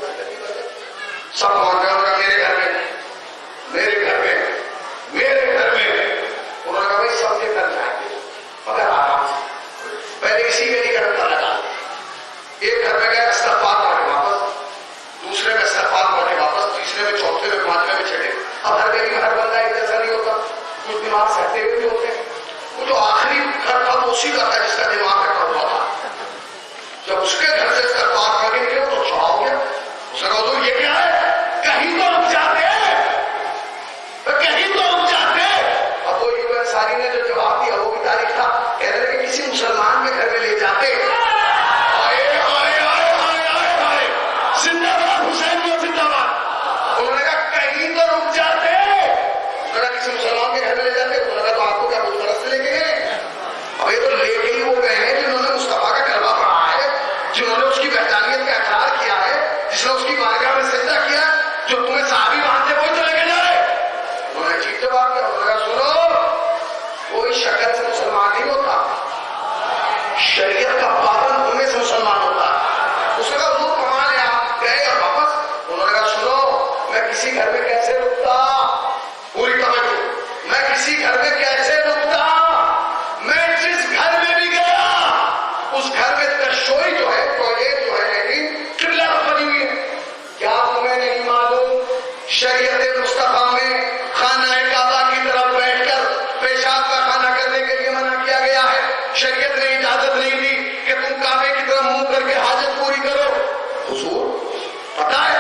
سب پہنچ گئے، انہوں نے کہا میرے گھر میں، میرے گھر میں، میرے گھر میں، انہوں نے کہا بھائی سب کے گھر جائیں گے مگر آرام سے، پہلے کسی کے لیے گھر لگا، ایک گھر میں گئے استغفار پڑھ کے واپس، دوسرے میں استغفار پڑھ کے واپس، تیسرے میں، چوتھے میں، پانچویں میں، چھٹے۔ اب ہر گلی میں ہر بندہ ایک جیسا نہیں ہوتا، کچھ دماغ سہتے ہوئے بھی ہوتے ہیں، وہ جو آخری گھر تھا وہ اسی کا تھا جس کا دماغ کٹا ہوا تھا، جب اس کے گھر سے استغفار پڑھ کے نکلے وہ تو چھوڑا ہو گیا، اس نے کہا حضور یہ کیا ہے، کہیں تو رک جاتے، کہیں تو رک جاتے۔ اب وہ ایوب انصاری نے جو جواب دیا وہ بھی تاریخ تھا، کہہ رہے کہ کسی مسلمان کے گھر میں لے جاتے، زندہ باد حسین کو زندہ باد، انہوں نے کہا کہیں تو رک جاتے، انہوں نے کہا کسی مسلمان کے گھر میں لے جاتے، انہوں نے کہا تو آپ کو کیا بت پرست لے کے گئے، اب یہ تو لے کے ہی وہ گئے ہیں جنہوں نے مصطفیٰ کا کلمہ پڑھا ہے، جنہوں نے اس کی وحدانیت کا اقرار کیا ہے، جس نے اس کی بارگاہ میں سجدہ کیا، جو تمہیں صحابی مانتے وہی تو لے کے جا رہے، انہوں نے عجیب جواب دیا، انہوں نے کہا سنو کوئی شکل سے مسلمان نہیں ہوتا، شریعت کا پابند ہونے سے مسلمان ہوتا ہے، اس نے کہا حضور کمال ہے آپ گئے اور واپس، انہوں نے کہا سنو میں کسی گھر میں کیسے رکتا، پوری توجہ، میں کسی گھر میں کیسے رکتا، میں جس گھر میں بھی گیا اس گھر میں تشوئی جو ہے، ٹوائلٹ جو ہے، لیکن قبلہ پر بنی ہوئی ہے، کیا تمہیں نہیں معلوم شریعت مصطفیٰ میں خانہ کعبہ کی طرف بیٹھ کر پیشاب کا کھانا کرنے کے لیے منع کیا گیا ہے، شریعت نے اجازت نہیں دی کہ تم کعبے کی طرف منہ کر کے حاجت پوری کرو، حضور پتا ہے،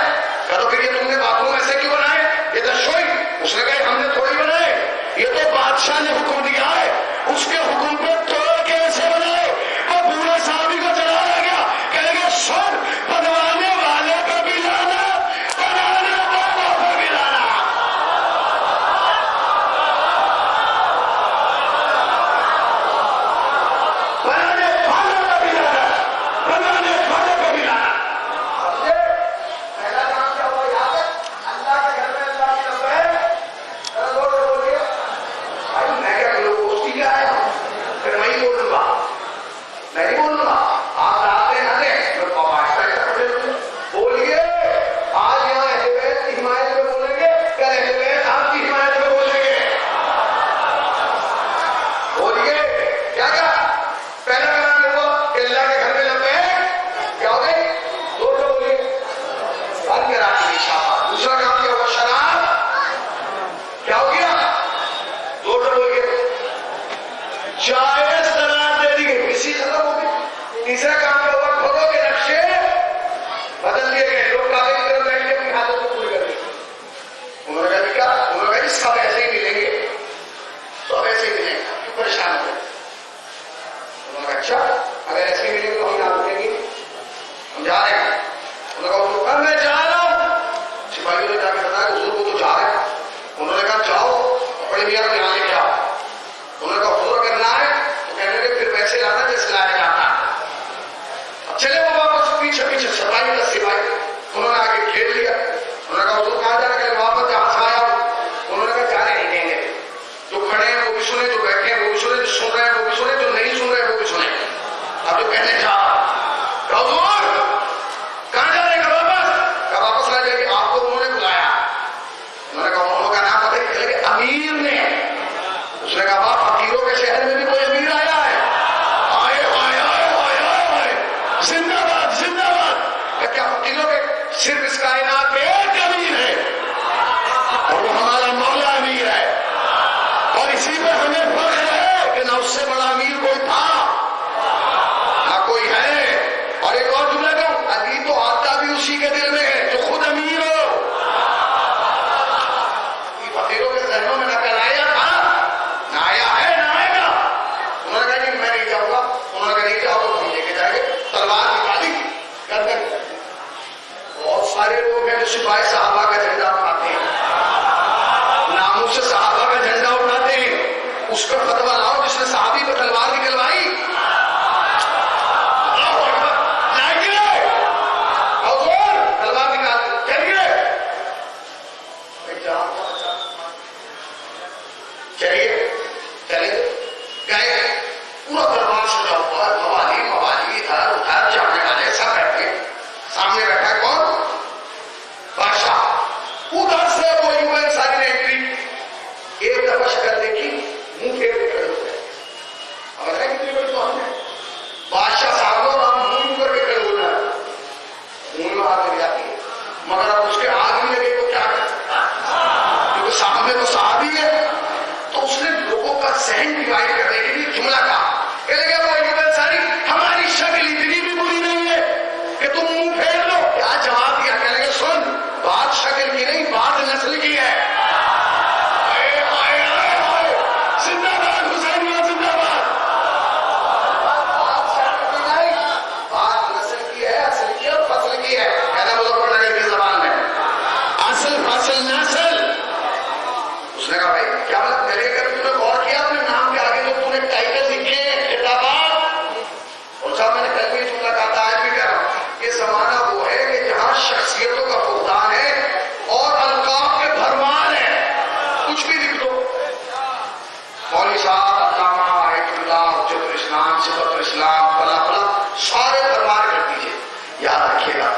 کرو پھر یہ تم نے باتوں میں سے کیوں بنائے، یہ تشوئی، اس نے کہا ہم نے تھوڑی بنائے، یہ تو بادشاہ نے حکم دیا ہے، اس کے حکم پہ توڑ کے ایسے بنائے، وہ پورے صحابی کو چلایا گیا، کہہ گے سن بنوانے والے پہ بھی لانا، بنانے والوں پہ بھی لانا، بنانے والوں پہ بھی لانا، بنانے والوں پہ بھی لانا۔ پہلا کام کیا ہوا یاد ہے، اللہ کے گھر میں اللہ کی رب ہے، ذرا زور سے بولیے انہوں نے کہا اچھا اگر ایسے ملیں گے تو ہم نہ رکیں گے، ہم جا رہے ہیں۔ انہوں نے کہا میں جا رہا ہوں۔ سپاہیوں نے جا کے بتایا حضور کو تو جا رہے ہیں۔ انہوں نے کہا جاؤ بڑے میاں کو یہاں لے کے آؤ۔ انہوں نے کہا حضور اگر نہ آئے تو کہنے لگے پھر ویسے لانا جیسے لایا جاتا ہے۔ اب چلے وہ واپس پیچھے پیچھے سپاہی کا سپاہی، انہوں نے آگے گھیر لیا۔ انہوں نے کہا حضور کہاں جانا، کہ واپس جہاں سے آیا ہوں۔ انہوں نے کہا جانے نہیں دیں گے، جو کھڑے ہیں وہ بھی سنیں، جو بیٹھے ہیں وہ بھی سنیں، جو سن رہے ہیں وہ بھی سنیں، جو نہیں سن رہے ہیں وہ بھی سنیں۔ اب جو کہنے جا رہا حضور کہاں جا رہے ہیں، واپس واپس آ جائے گی، آپ کو انہوں نے بلایا۔ انہوں نے کہا انہوں کا نام پتہ ہے کہ امیر نے۔ اس نے کہا واہ فقیروں کے شہر میں بھی کوئی امیر آیا ہے، آئے آئے آئے آئے آئے زندہ باد زندہ باد۔ کہ کیا فقیروں کے صرف اس کائنات میں ایک امیر ہے اور وہ ہمارا مولا امیر ہے، اور اسی پہ ہمیں فخر ہے کہ نہ اس سے بڑا امیر کوئی تھا نہ کوئی ہے۔ اور ایک اور جملہ کہوں، علی تو آتا بھی اسی کے دل میں ہے جو خود امیر ہو۔ فقیروں کے ذہنوں میں نہ کل آیا تھا، نہ آیا ہے، نہ آئے گا۔ انہوں نے کہا کہ میں نہیں جاؤں گا۔ انہوں نے کہا نہیں جاؤ تو ہم لے کے جائیں گے۔ تلوار نکالی، گردن۔ بہت سارے لوگ ہیں جو سپاہی صحابہ کا جھنڈا اٹھاتے ہیں، ناموں سے صحابہ کا جھنڈا اٹھاتے ہیں۔ اس کا فتویٰ لاؤ جس نے صحابی پہ تلوار نکلوائی۔ تلوار نکال چلیے چلیے چلے گئے۔ پورا دربار سجا ہوا ہے، موالی موالی ادھر ادھر جانے والے سب بیٹھے۔ سامنے بیٹھا ہے کون؟ بادشاہ۔ ادھر سے وہ یوں انسانی نے انٹری، ایک دفعہ شکل دیکھی، منہ پھیر کے کھڑے ہو گئے۔ اب ہے کتنی بڑی تو ہم نے بادشاہ صاحب اور ہم منہ کر کے کھڑے ہو جائے، منہ میں ہاتھ لگ جاتی ہے، مگر اب اس کے آگ بھی لگے تو کیا کر سکتا ہے، کیونکہ صاحب تو صحابی ہے۔ تو اس نے لوگوں کا ذہن ڈیوائڈ کرنے کے لیے جملہ کہا کہ لگے وہ ایوب انصاری ہماری شکل اتنی بھی بری نہیں ہے کہ تم منہ پھیر لو۔ کیا جواب دیا، کہنے لگے سن بات شکل کی نہیں بات نسل کی ہے۔ زندہ باد حسینیہ زندہ باد۔ بات شکل کی نہیں، بات نسل کی ہے، اصل کی اور فصل کی ہے، کہنا مظفر نگر کی زبان میں اصل فصل نسل۔ اس نے کہا بھائی کیا مطلب، میرے کر تم نے غور کیا اپنے نام کے آگے جو تم نے ٹائٹل لکھے ہیں خطابات؟ اور صاحب میں نے کل بھی جملہ کہا تھا، آج بھی کہہ رہا ہوں، یہ زمانہ وہ ہے کہ جہاں شخصیتوں کا فقدان ہے اور القاب کے بھرمار ہے، کچھ بھی لکھ دو۔ مولوی صاحب علامہ آیت اللہ حجت الاسلام صفت الاسلام فلاں فلاں سارے بھرمار کر دیجیے۔ یاد رکھیے گا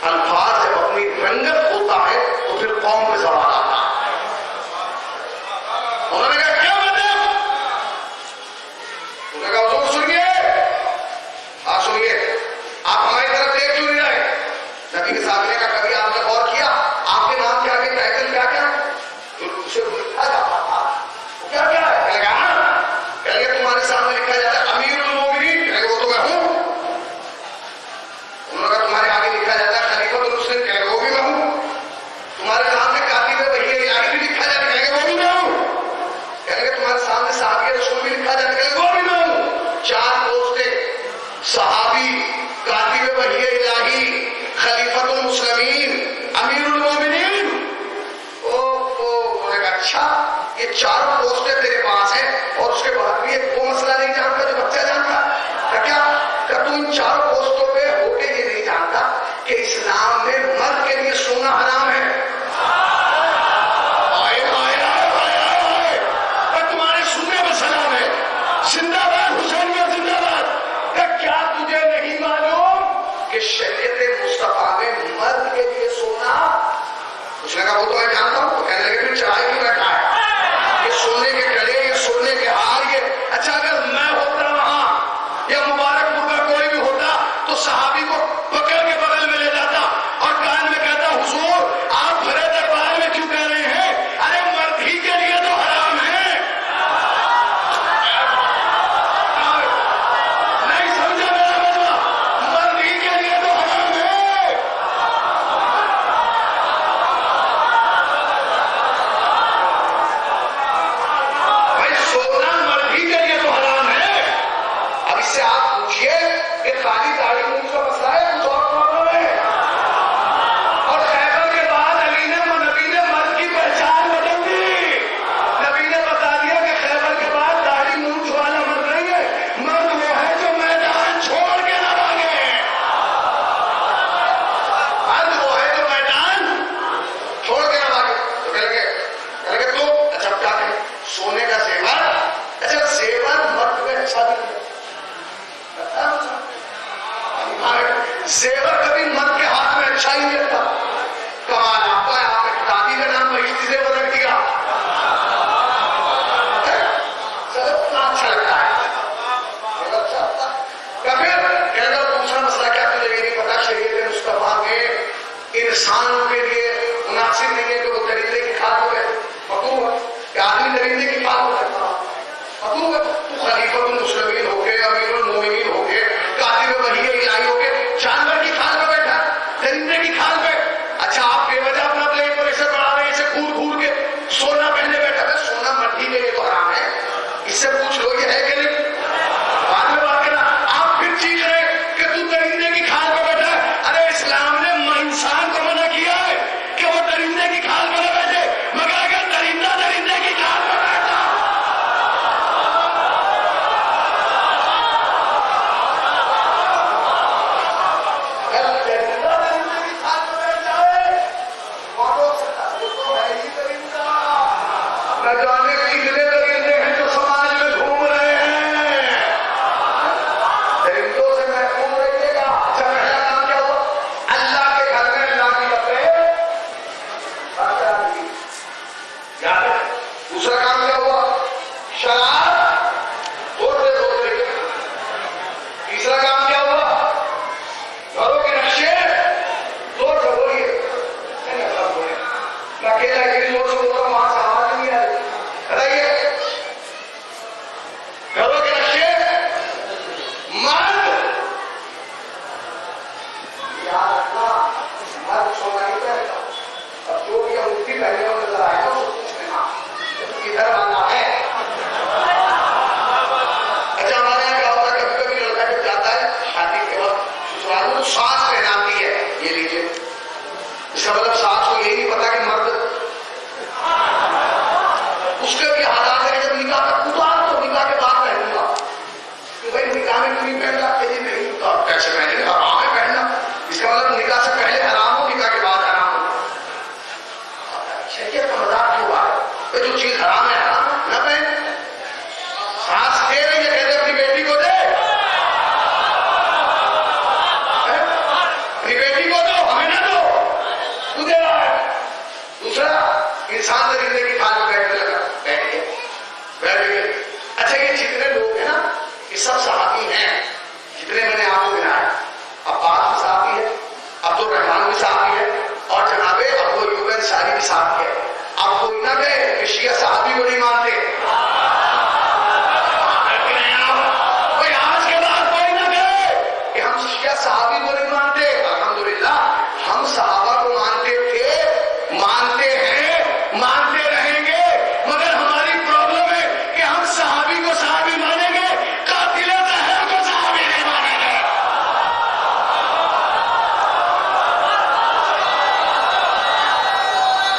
الفاظ جب اپنی رنگت ہوتا ہے تو پھر قوم میں زوال آتا ہے۔ انہوں نے کہا کیا مطلب؟ انہوں نے کہا حضور سنیے، آپ سنیے، آپ ہماری طرف دیکھ کیوں نہیں رہے؟ نبی کے صحابی نے کہا کبھی آپ نے غور کیا آپ کے نام کے آگے ٹائٹل کیا کیا جو اسے لکھا جاتا تھا کیا کیا ہے؟ کہہ لگے تمہارے سامنے لکھا جاتا ہے امیر المومنین، کہہ لگے وہ تو میں ہوں۔ انہوں نے کہا تمہارے آگے لکھا جاتا ہے خلیفۃ المسلمین، کہہ لگے وہ بھی میں ہوں۔ تمہارے سامنے کاتب وحی الہی بھی لکھا جاتا ہے، کہہ لگے وہ بھی میں ہوں۔ کہنے کہ تمہارے سامنے صحابی رسول بھی لکھا جاتا ہے، وہ بھی میں ہوں۔ چار پوسٹیں، صحابی، کاتب وحی الہی، خلیفۃ المسلمین، امیر المومنین۔ انہوں نے کہا اچھا یہ چاروں پوسٹیں تیرے پاس ہیں اور اس کے بعد بھی ایک وہ مسئلہ نہیں جانتا جو بچہ جانتا؟ کیا کہ تو ان چاروں پوسٹوں پہ ہو کے یہ نہیں جانتا کہ اسلام میں مرد کے لیے سونا حرام ہے۔ زندہ باد حسینیہ زندہ باد۔ کیا تجھے نہیں معلوم کہ شریعت مصطفیٰ میں مرد کے لیے سونا؟ اس نے کہا وہ تو میں جانتا ہوں۔ تو کہنے لگے پھر چڑھائی کیوں بیٹھا ہے، یہ سونے کے کڑے، یہ سونے کے ہار، یہ اچھا اگر میں ہوتا وہاں یا مبارک پور کا کوئی بھی ہوتا تو صحابی کو پکڑ کے بغل میں لے جاتا اور کان میں کہتا حضور آپ بھرے دربار میں کیوں کہہ رہے ہیں، ارے مرد ہی کے لیے تو حرام ہے۔ سے آپ پوچھئے کہ خالی داڑھی مونچھ کا مسئلہ ہے کچھ اور پرابلم ہے؟ اور خیبر کے بعد نبی نے مرد کی پہچان بدل دی. نبی نے بتا دیا کہ خیبر کے بعد داڑھی مونچھ والا مرد نہیں ہے، مرد وہ ہے جو میدان چھوڑ کے نہ بھاگے. مرد وہ ہے جو میدان چھوڑ کے نہ بھاگے. تو کہہ لگے تو اچھا کیا کریں؟ سونے کا زیور. اچھا زیور مرد میں اچھا نہیں ہے. زیور کبھی مرد کے ہاتھ میں اچھا ہی نہیں لگتا. کمال آپ کا ہے، آپ نے دادی کا نام بہشتی سے بدل دیا. چلو اتنا اچھا لگتا ہے. یا پھر کہہ دو دوسرا مسئلہ کیا تجھے یہ نہیں پتا شریعت مصطفیٰ میں انسان کے لیے مناسب نہیں ہے کہ وہ درندے کی کھال ہو گئے. مکروہ ہے کہ آدمی درندے کی کھال ہو جاتا. مکروہ ہے. تو خلیفۃ المسلمین ہو کے، امیر المومنین ہو کے، کاتب وحی الہی ہو کے جانور کی کھال پہ بیٹھا، درندے کی کھال پہ. اچھا آپ بے وجہ اپنا بلیڈ پر ایسے بڑھا رہے، اسے گھور کے سونا پہنے بیٹھا ہے. سونا مٹی میں یہ تو حرام ہے. اس سے پوچھ لو یہ ہے کہ نہیں. بعد میں بات کرنا. آپ پھر چیخ رہے کہ تو درندے کی کھال پہ بیٹھا ہے. ارے اسلام نے انسان کو منع کیا ہے کہ وہ درندے کی کھال پہ نہ بیٹھے، مگر اگر درندہ درندے کی کھال پہ بیٹھا نہ جانے کتنے درندے ہیں جو سماج میں گھوم رہے ہیں. درندوں سے محفوظ رہیے گا. اچھا پہلا کام کیا ہوا؟ اللہ کے گھر میں اللہ کی لپٹیں یاد ہے. دوسرا کام کیا ہوا؟ شراب توڑتے توڑتے. تیسرا کام کیا ہوا؟ گھروں کے نقشے توڑ سے بولیے. میں اکیلا اتنی زور سے بولتا ہوں وہاں سے آواز نہیں آ رہی. بتائیے. گھروں کے نقشے مرد یاد رکھنا. مرد سونا نہیں پہنتا. اب جو بھی انگوٹھی پہنے ہو نظر آئے گا اس کو پوچھ لینا کدھر والا ہے. اچھا ہمارے یہاں کیا ہوتا ہے کبھی کبھی لڑکا جب جاتا ہے شادی کے وقت سسرال میں تو ساس پہناتی ہے. یہ لیجیے. اس کا مطلب ساس کو یہی نہیں پتا کہ مرد اس کے بھی حالات ہے کہ جب نکاح کا اتار تو نکاح کے بعد پہنوں گا. کہ بھائی نکاح میں کیوں نہیں پہننا؟ کہ نہیں اتار. کیسے پہنے گا؟ حرام ہے پہننا. اس کا مطلب نکاح سے پہلے حرام ہو، نکاح کے بعد حرام ہو. شریعت کا مذاق کیوں آ رہا ہے؟ جو چیز حرام ہے حرام نہ پہن. سانس دے رہی ہے کہتے اپنی بیٹی کو دے، اپنی بیٹی کو دو، ہمیں نہ دو. تو دے رہا ہے. دوسرا انسان درندے کی کھال میں بیٹھنے لگا. بیٹھ گئے. اچھا یہ جتنے لوگ ہیں نا یہ سب صحابی ہیں. جتنے میں نے آپ کو گنایا. عباس بھی صحابی ہے، عبد الرحمان بھی صحابی ہے، اور جناب ابو ایوب انصاری بھی صحابی ہے. آپ کوئی نہ کہے کہ شیعہ صحابی کو نہیں مانتے. کوئی آج کے بعد کوئی نہ کہے کہ ہم شیعہ صحابی کو نہیں مانتے. الحمدللہ ہم صحابہ کو مانتے تھے، مانتے ہیں، مانتے رہیں گے. مگر ہماری پرابلم ہے کہ ہم صحابی کو صحابی مانیں گے، قاتل زہر کو صحابی نہیں مانیں گے.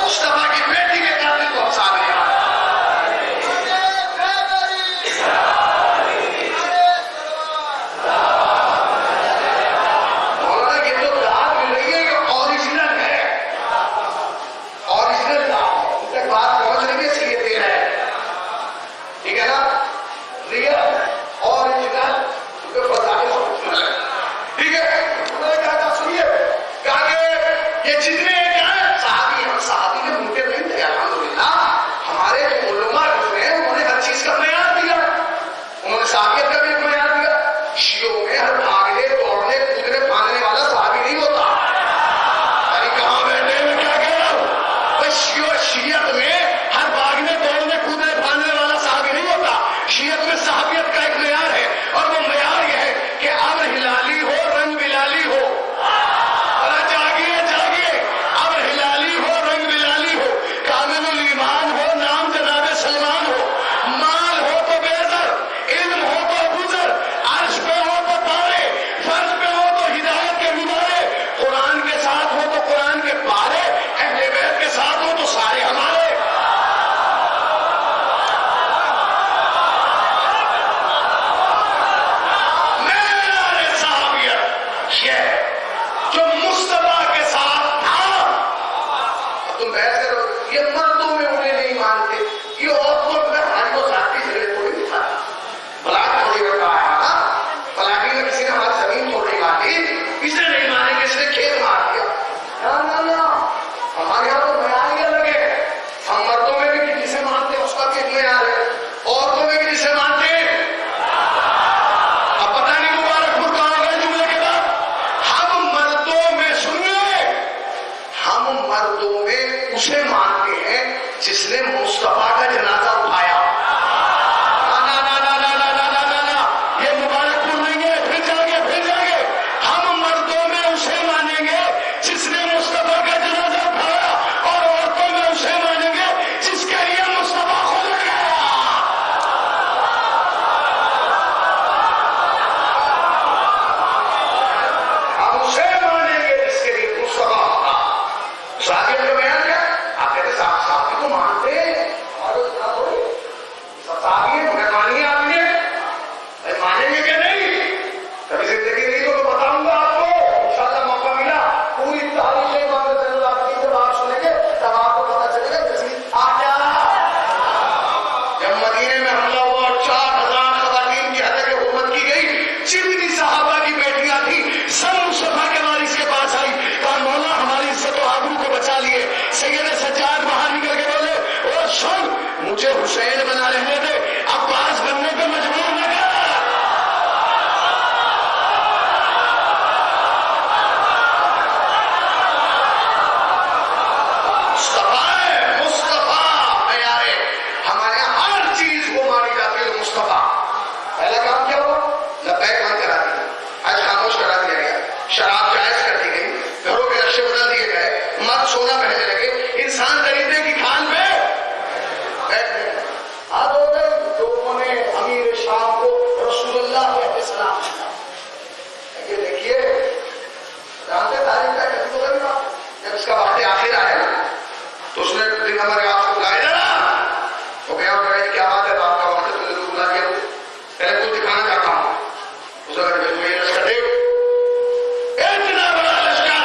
مصطفیٰ کی بیٹی کے قاتل کو ہم صحابی نہیں مانیں گے. مولانا مجھے حسین بنا رہے تھے، عباس بننے پہ مجبور نہ کر۔ شراب جائز کر دی گئی، گھروں کے نقشے بدل دیے گئے، مرد سونا پہننے لگے، انسان درندے کی کھال پہ بیٹھنے لگے۔ لوگوں نے امیر شام کو رسول اللہ علیہ السلام یہ دیکھیے جانتے تاریخ کا کبھی تو نہیں، جب اس کا وقت آخر آیا نا تو اس نے دن ہمارے آپ کو بلایا جانا، وہ گیا اور کہا کیا بات ہے، آپ کا وقت تم نے بلا دیا، پہلے کچھ دکھانا چاہتا ہوں۔ اس نے کہا یہ لشکر دیکھ، اتنا بڑا لشکر،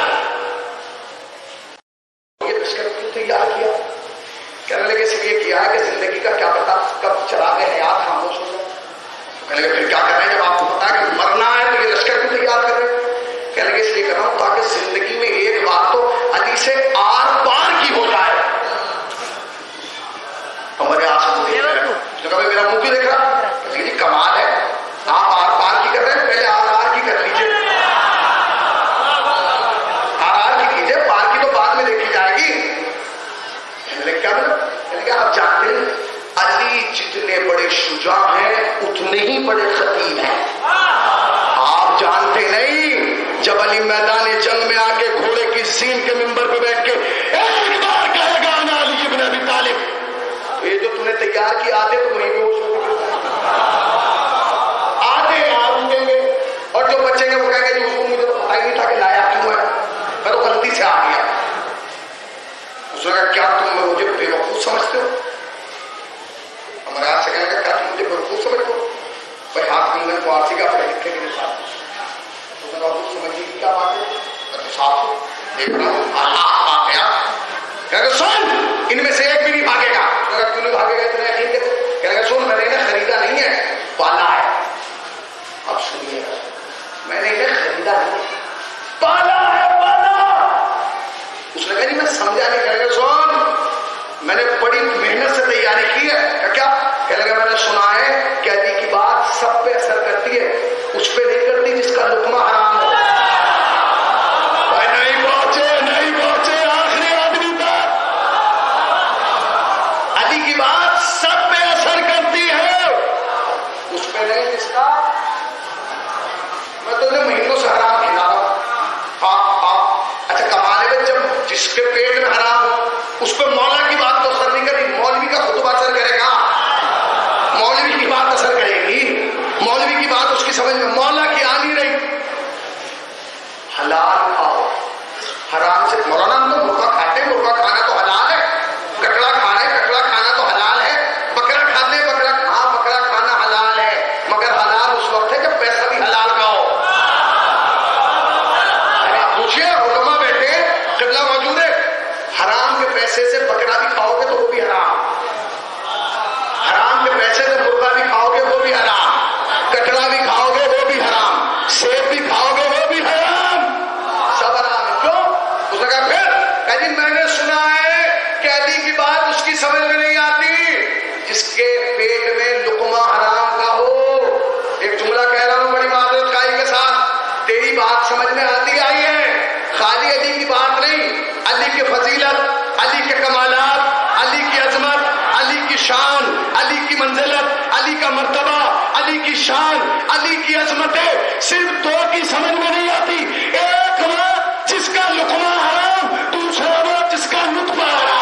یہ لشکر کیوں تیار کیا؟ کہنے لگے اس لیے کیا ہے کہ زندگی کا کیا پتا کب چراغ حیات خاموش ہو جائے۔ کہنے لگے پھر کیا کر رہے ہیں جب آپ کو پتا ہے کہ مرنا ہے تو یہ لشکر کیوں تیار کر رہے ہیں؟ کہنے لگے اس لیے کر رہا ہوں تاکہ زندگی میں ایک بات تو علی سے آر پار کی ہو جائے۔ ہمارے آسان دیکھ رہے ہیں، کبھی میرا منہ کیوں دیکھ رہا؟ جی کمال ہے، آپ آر پار کی کر رہے ہیں، پہلے آر کی کر لیجیے، آر کی کیجیے، پار کی تو بعد میں دیکھی جائے گی۔ کہنے لگے کیا مطلب؟ کہنے لگے آپ جانتے ہیں علی جتنے بڑے شجاع ہیں اتنے ہی بڑے خطیب ہیں۔ آپ جانتے نہیں جب علی میدان جنگ میں آ کے گھوڑے کی سین کے منبر پہ بیٹھ کے ایک بار کہے گا انا علی ابن ابی طالب، یہ جو تم نے تیار کی آتے تو وہیں پہ آتے آپ اٹھیں گے، اور جو بچیں گے وہ کہیں گے جی اس کو مجھے تو پتا ہی نہیں تھا کہ لایا کیوں ہے، میں تو غلطی سے آ گیا۔ اس نے کہا کیا تم مجھے بے وقوف سمجھتے ہو؟ ہمارے ہاتھ سے کہنے کا کیا تم مجھے بے وقوف سمجھتے ہو؟ بھائی ہاتھ میں فارسی کا پڑھے لکھے کے لیے ساتھ تو میں وقوف سمجھنے کی کیا بات ہے؟ میں تو ساتھ ہوں، دیکھ رہا ہوں حالات واقعات۔ کہنے کہ سن ان میں سے ایک بھی نہیں بھاگے گا۔ کیوں نہیں بھاگے گا اتنا یقین کہتے؟ کہنے کہ سن میں نے انہیں خریدا نہیں ہے، پالا ہے۔ اب سنیے میں نے انہیں خریدا نہیں، پالا ہے، پالا۔ اس نے کہا جی میں سمجھا نہیں۔ کہنے کہ سن میں نے بڑی محنت سے تیاری کی ہے۔ کیا؟ کہنے لگا میں نے سنا ہے کہ علی کی بات سب پہ اثر کرتی ہے، اس پہ نہیں کرتی جس کا لقمہ حرام ہو۔ نہیں پہنچے آخری آدمی تک۔ علی کی بات سب پہ اثر کرتی ہے، اس پہ نہیں جس کا، میں تو انہیں مہینوں سے حرام کھلا رہا ہوں۔ اچھا کمال ہے جب جس کے پیٹ میں حرام ہو اس پہ مولا کی بات تو اثر نہیں کرے گی، مولوی کا خطبہ اثر کرے گا، مولوی کی بات اثر کرے گی، مولوی کی بات اس کی سمجھ میں، مولا کی آ نہیں رہی۔ حلال کھاؤ، حرام سے۔ مولانا ہم تو مرغا کھاتے ہیں، مرغا کھانا تو حلال ہے، ککڑا کھا رہے ہیں، ککڑا کھانا تو حلال ہے، بکرا کھاتے ہیں، بکرا کھانا حلال ہے، مگر حلال اس وقت ہے جب پیسہ بھی حلال کا ہو۔ پوچھئے علماء بیٹھے قبلہ موجود ہے، حرام کے پیسے سے بکرا بھی کھاؤ گے تو وہ بھی حرام، حرام کے پیسے سے مرغا بھی کھاؤ گے وہ بھی حرام، ککڑا بھی کھاؤ گے وہ بھی حرام، سیب بھی کھاؤ گے وہ بھی حرام، سب حرام ہے۔ کیوں؟ اس نے کہا پھر کہ میں نے سنا ہے کہ علی کی بات اس کی سمجھ میں نہیں آتی جس کے پیٹ میں لقمہ حرام کا ہو۔ ایک جملہ کہہ رہا ہوں بڑی معذرت خواہی کے ساتھ، تیری بات سمجھ میں آتی آئی ہے، خالی علی کی بات نہیں، علی کی فضیلت، علی کے کمالات، علی کی عظمت، علی کی شان، علی کی منزلت، علی کا مرتبہ، علی کی شان، علی کی عظمتیں صرف دو کی سمجھ میں نہیں آتی، ایک وہ جس کا لقمہ حرام، دوسرا وہ جس کا نطفہ حرام۔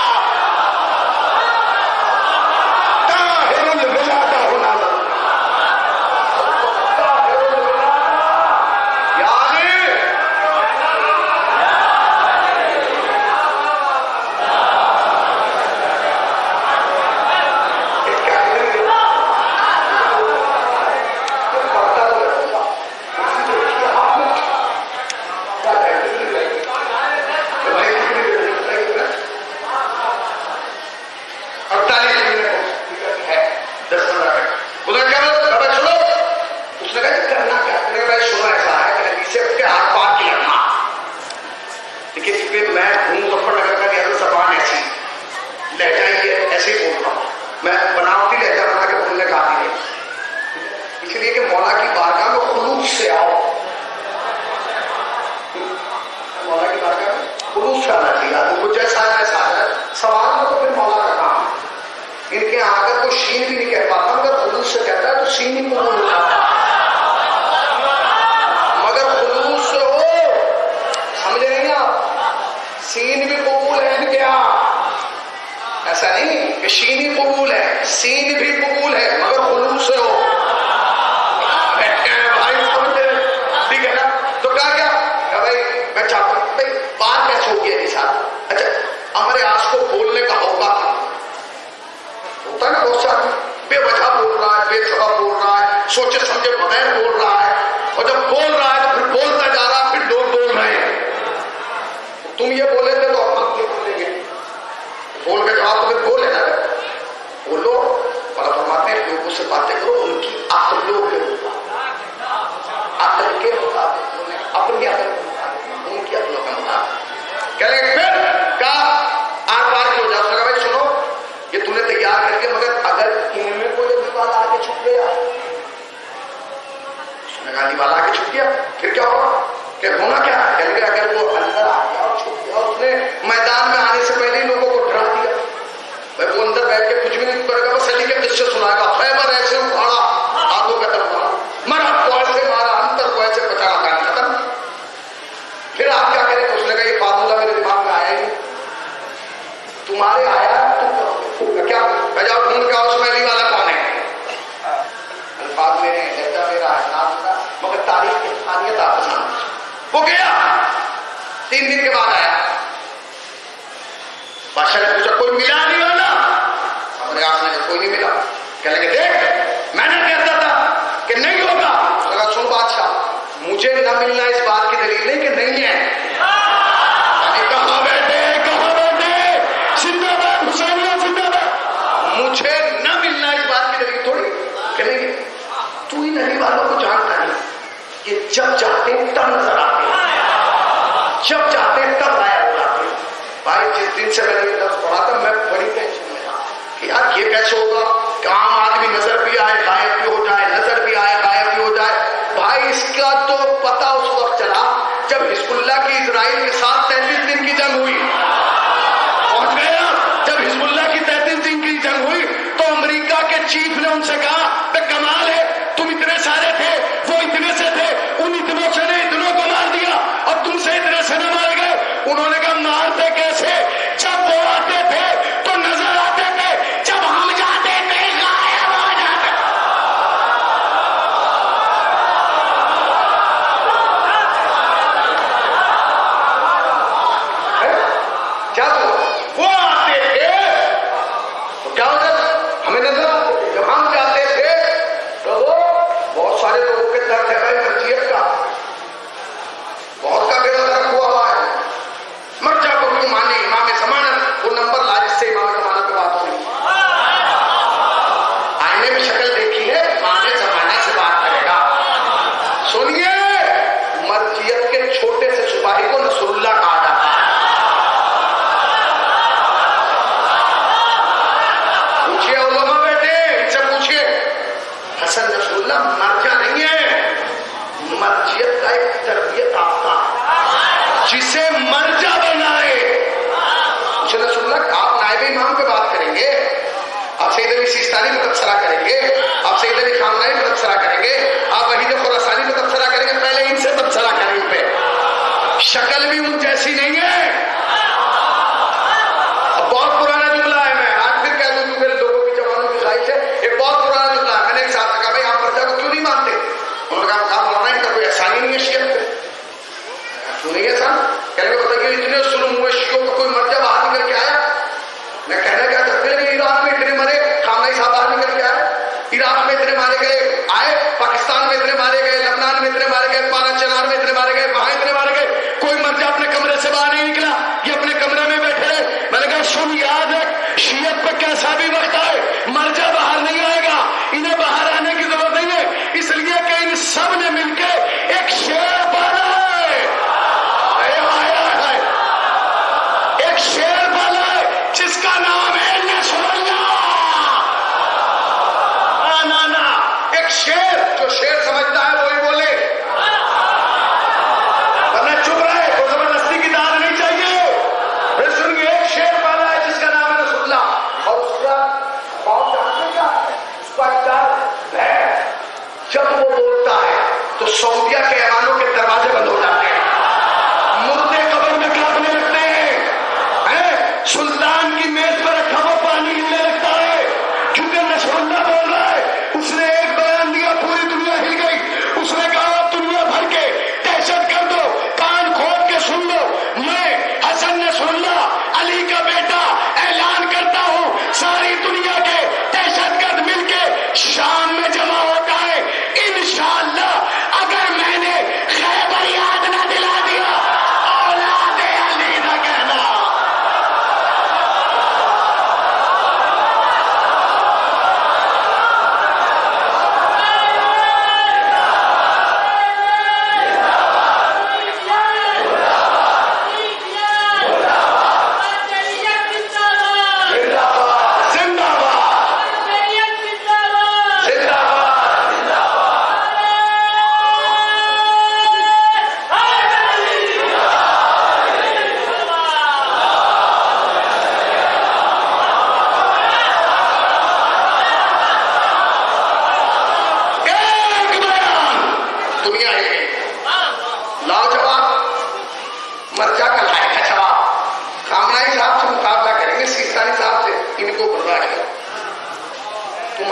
طاہر الولادہ ہونا میں بناوٹی لہجہ بنا کے بولنے کا عادی نہیں، اس لیے کہ مولا کی بارگاہ میں خلوص سے آؤ، مولا کی بارگاہ میں خلوص سے آنا چاہیے، کچھ جیسا ہے ایسا ہے، سوال میں تو پھر مولا کا کام ہے۔ ان کے یہاں اگر کوئی شین بھی نہیں کہہ پاتا مگر خلوص سے کہتا ہے تو شین ہی قبول ہوتا ہے، مگر خلوص سے ہو، سمجھے نہیں آپ؟ سین بھی قبول ہے ان کے یہاں، ایسا نہیں کہ شین ہی قبول ہے، سین بھی قبول ہے مگر خلوص سے ہو۔ بھائی سمجھتے ٹھیک ہے نا؟ تو کہا کیا کہ بھائی میں چاہتا ہوں بھائی بات کیسے ہوگی ہے ساتھ؟ اچھا ہمارے آج کو بولنے کا ہوتا تھا، ہوتا ہے نا بہت سارا بے وجہ بول رہا ہے، بے سبب بول رہا ہے، سوچے سمجھے بغیر بول رہا ہے، اور جب بول رہا ہے تو پھر بولتا جا رہا ہے، پھر لوگ بول رہے ہیں۔ تم یہ بولے تھے تو ہم کیوں بولیں گے؟ بول کے جواب تو پھر بولے نا، بولو، اور فرماتے ہیں لوگوں سے باتیں کرو ان کی عقلوں کے مطابق، عقل کے مطابق، اپنی عقل کے مطابق، ان کی عقلوں کے مطابق۔ کہہ لیں پھر کہا آر پار کی ہو جاؤ، کہا بھائی سنو یہ تم نے تیار کر کے مگر اگر ان میں کوئی علی والا آ کے چھپ گیا، اس نے کہا علی والا آ کے چھپ گیا پھر کیا ہوگا؟ کہ ہونا کیا ہے؟ کہہ لیں اگر وہ اندر آ گیا اور چھپ گیا، اس نے میدان میں آنے سے پہلے ہی لوگوں کو ڈرا دیا، بھائی وہ اندر بیٹھ کے کچھ بھی نہیں کرے گا، بس علی کے قصے سنائے گا، خیبر ایسے اکھاڑا، ہاتھوں کا دبا مرا کو ایسے مارا، انتر کو ایسے بچا کر ختم۔ پھر آپ کیا کریں؟ تو اس نے کہا یہ فارمولہ میرے دماغ میں آیا ہی نہیں، تمہارے آیا تم کرو کیا؟ بجاؤ ڈھونڈ کے اس میں علی والا کون ہے؟ الفاظ میرے ہیں، لہجہ میرا ہے، نام میرا، مگر تاریخ کی حقانیت آپ کو سامنے وہ گیا۔ 3 دن کے بعد آیا، بادشاہ نے پوچھا کوئی ملا نہیں والا؟ ہمارے آس نے کوئی نہیں ملا۔ کہنے لگے دیکھ میں نے کہتا تھا کہ نہیں ہوگا۔ کہا سن بادشاہ مجھے نہ ملنا اس بات کی دلیل نہیں کہ نہیں ہے، کہاں بیٹھے زندہ باد حسینیہ زندہ باد، مجھے نہ ملنا اس بات کی دلیل تھوڑی کہ نہیں ہے۔ تو ان علی والوں کو جانتا نہیں، یہ جب چاہتے تب نظر آتے، جب چاہتے تب غائب ہو جاتے۔ بھائی جس دن سے میں نے یہ لفظ پڑھا تھا میں بڑی ٹینشن میں تھا کہ یار یہ کیسے ہوگا کہ عام آدمی نظر بھی آئے غائب بھی ہو جائے، نظر بھی آئے غائب بھی ہو جائے۔ بھائی اس کا تو پتہ اس وقت چلا جب حزب اللہ کی اسرائیل کے ساتھ 33 دن کی جنگ ہوئی، پہنچ گیا جب حزب اللہ کی 33 دن کی جنگ ہوئی تو امریکہ کے چیف نے ان سے کہا کہ کمال ہے تم اتنے سارے تھے، وہ اتنے سے تھے، ان اتنوں سے نے اتنوں کو مار دیا اور تم سے اتنے سے نہ مارے گئے۔ انہوں نے کہا مارتے کیسے؟ جب وہ آتے تھے تو نظر آتے تھے، جب ہم جاتے تھے غائب ہو جاتے تھے۔ کیا وہ آتے تھے تو کیا ہوتا تھا؟ ہمیں نظر آتے تھے، جب ہم جاتے تھے تو وہ بہت سارے لوگوں کے درد ہے مرجیت کا، بہت کا بیڑا درد ہوا ہوا ہے، مرجع کو کیوں مانے؟ امام زمانت وہ نمبر لا جس سے امام زمانت کی بات ہوئی، آئینے میں شکل دیکھی ہے، امام زمانہ سے بات کرے گا۔ سنیے مرجیت کے چھوٹے سے سپاہی کو نصر اللہ کہا جاتا ہے۔ پوچھئے علماء بیٹے ان سے پوچھئے، حسن نصر اللہ مرجع نہیں ہے، مرجیت کا ایک تربیت یافتہ جسے مرجع بنائے۔ رسول اللہ آپ نائب امام پہ بات کریں گے، آپ سید علی سیستانی پہ تبصرہ کریں گے، آپ سید علی خامنہئی پہ تبصرہ کریں گے، آپ وحید خراسانی پہ تبصرہ کریں گے، پہلے ان سے تبصرہ کریں ان پہ۔ شکل بھی ان جیسی نہیں ہے۔ اب بہت پرانا جملہ ہے، میں آج پھر کہہ دوں کہ میرے لوگوں کی جوانوں کی خواہش ہے، ایک بہت پرانا جملہ ہے۔ میں نے ایک ساتھ کہا بھائی آپ مرجع کو کیوں نہیں مانتے؟ انہوں نے کہا مولانا ان کا کوئی احسان ہی نہیں ہے شیعت پہ۔ کیوں نہیں ہے احسان؟ کہنے کو بتائیے اتنے ظلم ہوئے شیعوں کا کوئی مرجع باہر نکل کے آیا؟ میں کہنا کیا چاہتے ہیں کہ عراق میں اتنے مرے، خامنہئی صاحب باہر نکل کے آئے، عراق میں اتنے مارے گئے آئے، پاکستان میں اتنے مارے گئے،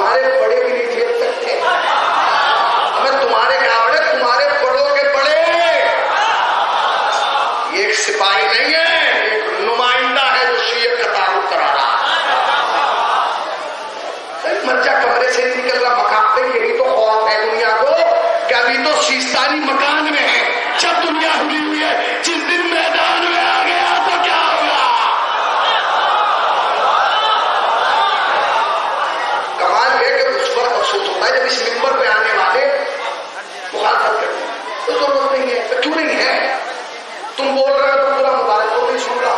تمہارے بڑے بھی نہیں جھیل سکتے. ہمیں تمہارے کیا بڑے، تمہارے بڑوں کے بڑے. یہ ایک سپاہی نہیں ہے، ایک نمائندہ ہے جو شیعہ کا تعارف کرا رہا ہے. مرجع کمرے سے نہیں نکل رہا. مقام پہ یہی تو خوف ہے دنیا کو کہ ابھی تو سیستانی مکان میں ہے. جب دنیا ہلی ہوئی ہے، جس دن میدان میں آ گیا تو کیا ہوگا؟ کمال یہ کہ اس وقت افسوس ہوتا ہے جب اس ممبر پہ آنے والے مخالفت کرتے ہیں. تو ضرورت نہیں ہے. کیوں نہیں ہے؟ تم بول رہے ہو تو پورا مبارک کو نہیں سن رہا.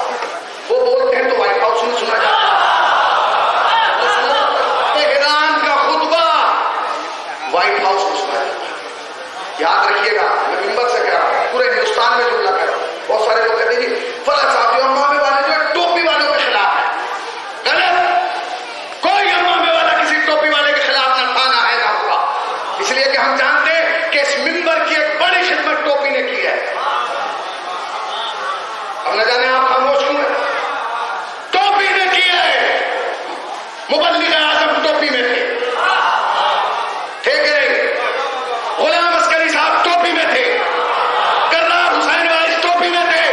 وہ بولتے ہیں تو وائٹ ہاؤس میں سنا جاتا ہے. ایران کا خطبہ وائٹ ہاؤس میں سنا جاتا ہے. یاد رکھیے گا، میں ممبر سے کہہ رہا ہوں، پورے ہندوستان میں جملہ کہہ رہا ہوں. بہت سارے لوگ کہتے ہیں جی فلاں صاحب جو امامے والے جو ہے ٹوپی والوں کے خلاف ہے. غلط. کوئی امامے والا کسی ٹوپی والے کے خلاف نہ تھا، نہ ہے، نہ ہوگا. اس لیے کہ ہم جانتے ہیں کہ اس ممبر کی ایک بڑی خدمت ٹوپی نے کی ہے. اب نہ جانے آپ خاموش کیوں ہیں. ٹوپی نے کی ہے. مبلغ اعظم ٹوپی میں تھے کہ نہیں؟ غلام عسکری صاحب ٹوپی میں تھے. کرار حسین وائس ٹوپی میں تھے.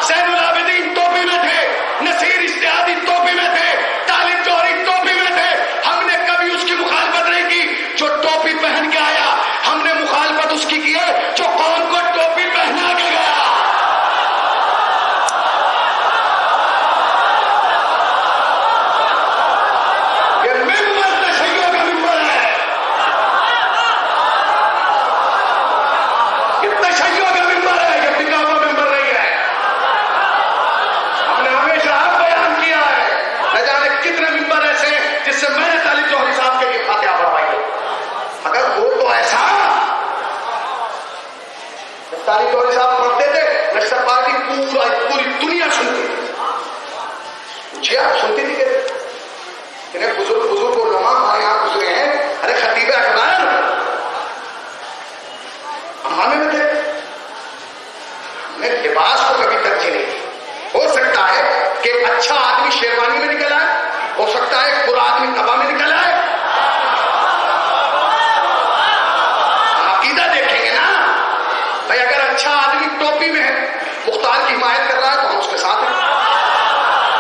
زین العابدین ٹوپی میں تھے. نصیر اشتہادی ٹوپی میں تھے. طالب جوہری ٹوپی میں تھے. ہم نے کبھی اس کی مخالفت نہیں کی جو ٹوپی پہن کے آیا. ہم نے مخالفت اس کی ہے جو قوم کو ٹوپی پہنا کے گیا. یہ ممبر تشیع کا ممبر ہے. یہ تشیع کا ممبر ہے. یہ دکھاوا ممبر نہیں ہے. ہم نے ہمیشہ آپ بیان کیا ہے. نہ جانے کتنے ممبر ایسے ہیں جس سے میں نے طالب جوہری صاحب کے لیے فاتحہ پڑھوائی ہے. اگر وہ تو ایسا طالب جوہری صاحب پڑھتے تھے، نیشنل پارٹی پوری دنیا سنتی. پوچھئے آپ سنتی تھی کہ انہیں بزرگ علماء ہمارے یہاں گزرے ہیں. ارے خطیب اکبر امامے میں تھے. ہم نے لباس کو کبھی ترجیح نہیں دی. ہو سکتا ہے کہ ایک اچھا آدمی شیروانی میں نکل آئے، ہو سکتا ہے ایک برا آدمی قبا میں نکل آئے. ہم عقیدہ دیکھیں گے نا بھائی. اگر اچھا آدمی ٹوپی میں ہے، مختار کی حمایت کر رہا ہے تو ہم اس کے ساتھ ہیں.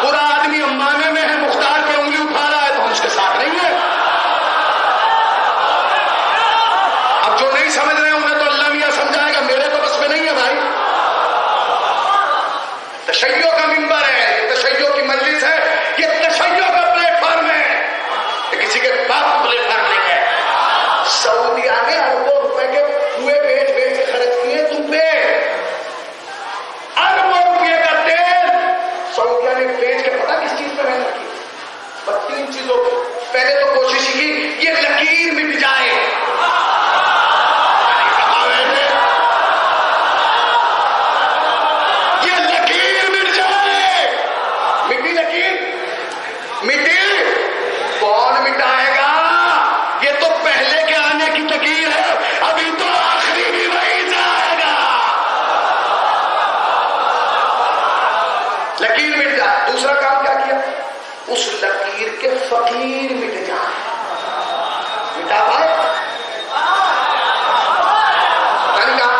برا آدمی امامے میں ہے، مختار پہ انگلی اٹھا رہا ہے تو ہم اس کے ساتھ نہیں ہیں. اب جو نہیں سمجھ رہے ہیں انہیں تو اللہ میاں سمجھائے گا، میرے تو بس میں نہیں ہے بھائی. تشیع کا ممبر ہے، یہ تشیع کی مجلس ہے، یہ تشیع کا پلیٹ فارم ہے. یہ کسی کے باپ کا پلیٹ فارم نہیں ہے. سعودیہ نے اربوں روپے کے ہوئے بیچ کے خرچ کیے تم پہ. اربوں روپے کا تیل سعودیہ نے بیچ کے پتا کس چیز پہ محنت کی؟ بس 3 چیزوں پہ. پہلے تو کوشش کی یہ لکیر مٹ جائے. یہ لکیر مٹ جائے. مٹی لکیر مٹی کون مٹائے گا؟ یہ تو پہلے کے آنے کی لکیر ہے، ابھی تو آخری بھی وہی جائے گا. لکیر مٹ جائے. دوسرا کام کیا کیا؟ اس لکیر کے فقیر مٹ جائے. مٹا پائے؟ پتہ نہیں کہا.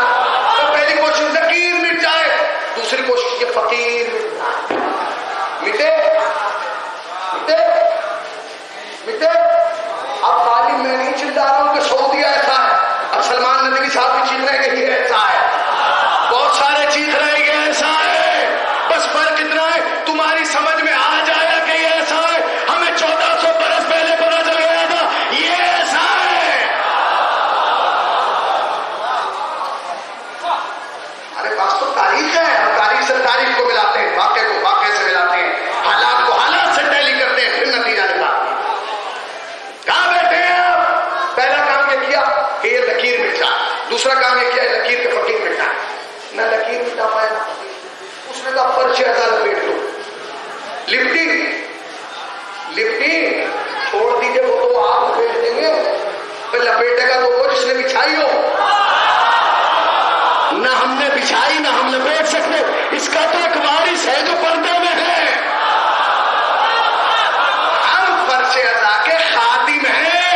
تو پہلی کوشش لکیر مٹ جائے، دوسری کوشش یہ فقیر مٹ جائے. مٹے مٹے مٹے. اب خالی میں نہیں چلا رہا ہوں کہ سعودیہ ایسا ہے. اب سلمان ندوی صاحب بھی چیخ رہے ہیں کہ یہ ایسا ہے. بہت سارے چیخ رہے ہیں کہ ایسا ہے. بس فرق اتنا ہے تمہاری سمجھ میں آ جائے کہ یہ ایسا ہے. ہمیں 1400 برس پہلے پتا چل گیا تھا یہ ایسا ہے. ہمارے پاس تو تاریخ ہے. ہم تاریخ سے تاریخ کو ملاتے ہیں، واقعے کو واقعے سے ملاتے ہیں، حالات کو حالات سے ٹیلی کرتے ہیں، پھر نتیجہ نکالتے ہیں. کہاں بیٹھے ہیں آپ؟ پہلا کام یہ کیا کہ یہ لکیر مٹ جائے. دوسرا کام یہ کیا لکیر کے فقیر مٹ جائے. نہ لکیر مٹا پائے نہ فقیر. اس نے کہا فرش ہزار لپیٹ لو. لپٹی چھوڑ دیجیے، وہ تو آپ لپیٹ دیں گے. پھر لپیٹے گا تو وہ جس نے بچھائی ہو. نہ ہم نے بچھائی نہ ہم لپیٹ سکتے. اس کا تو ایک وارث ہے جو پردے میں ہے. ہم فرش ہزار کے خادم ہیں.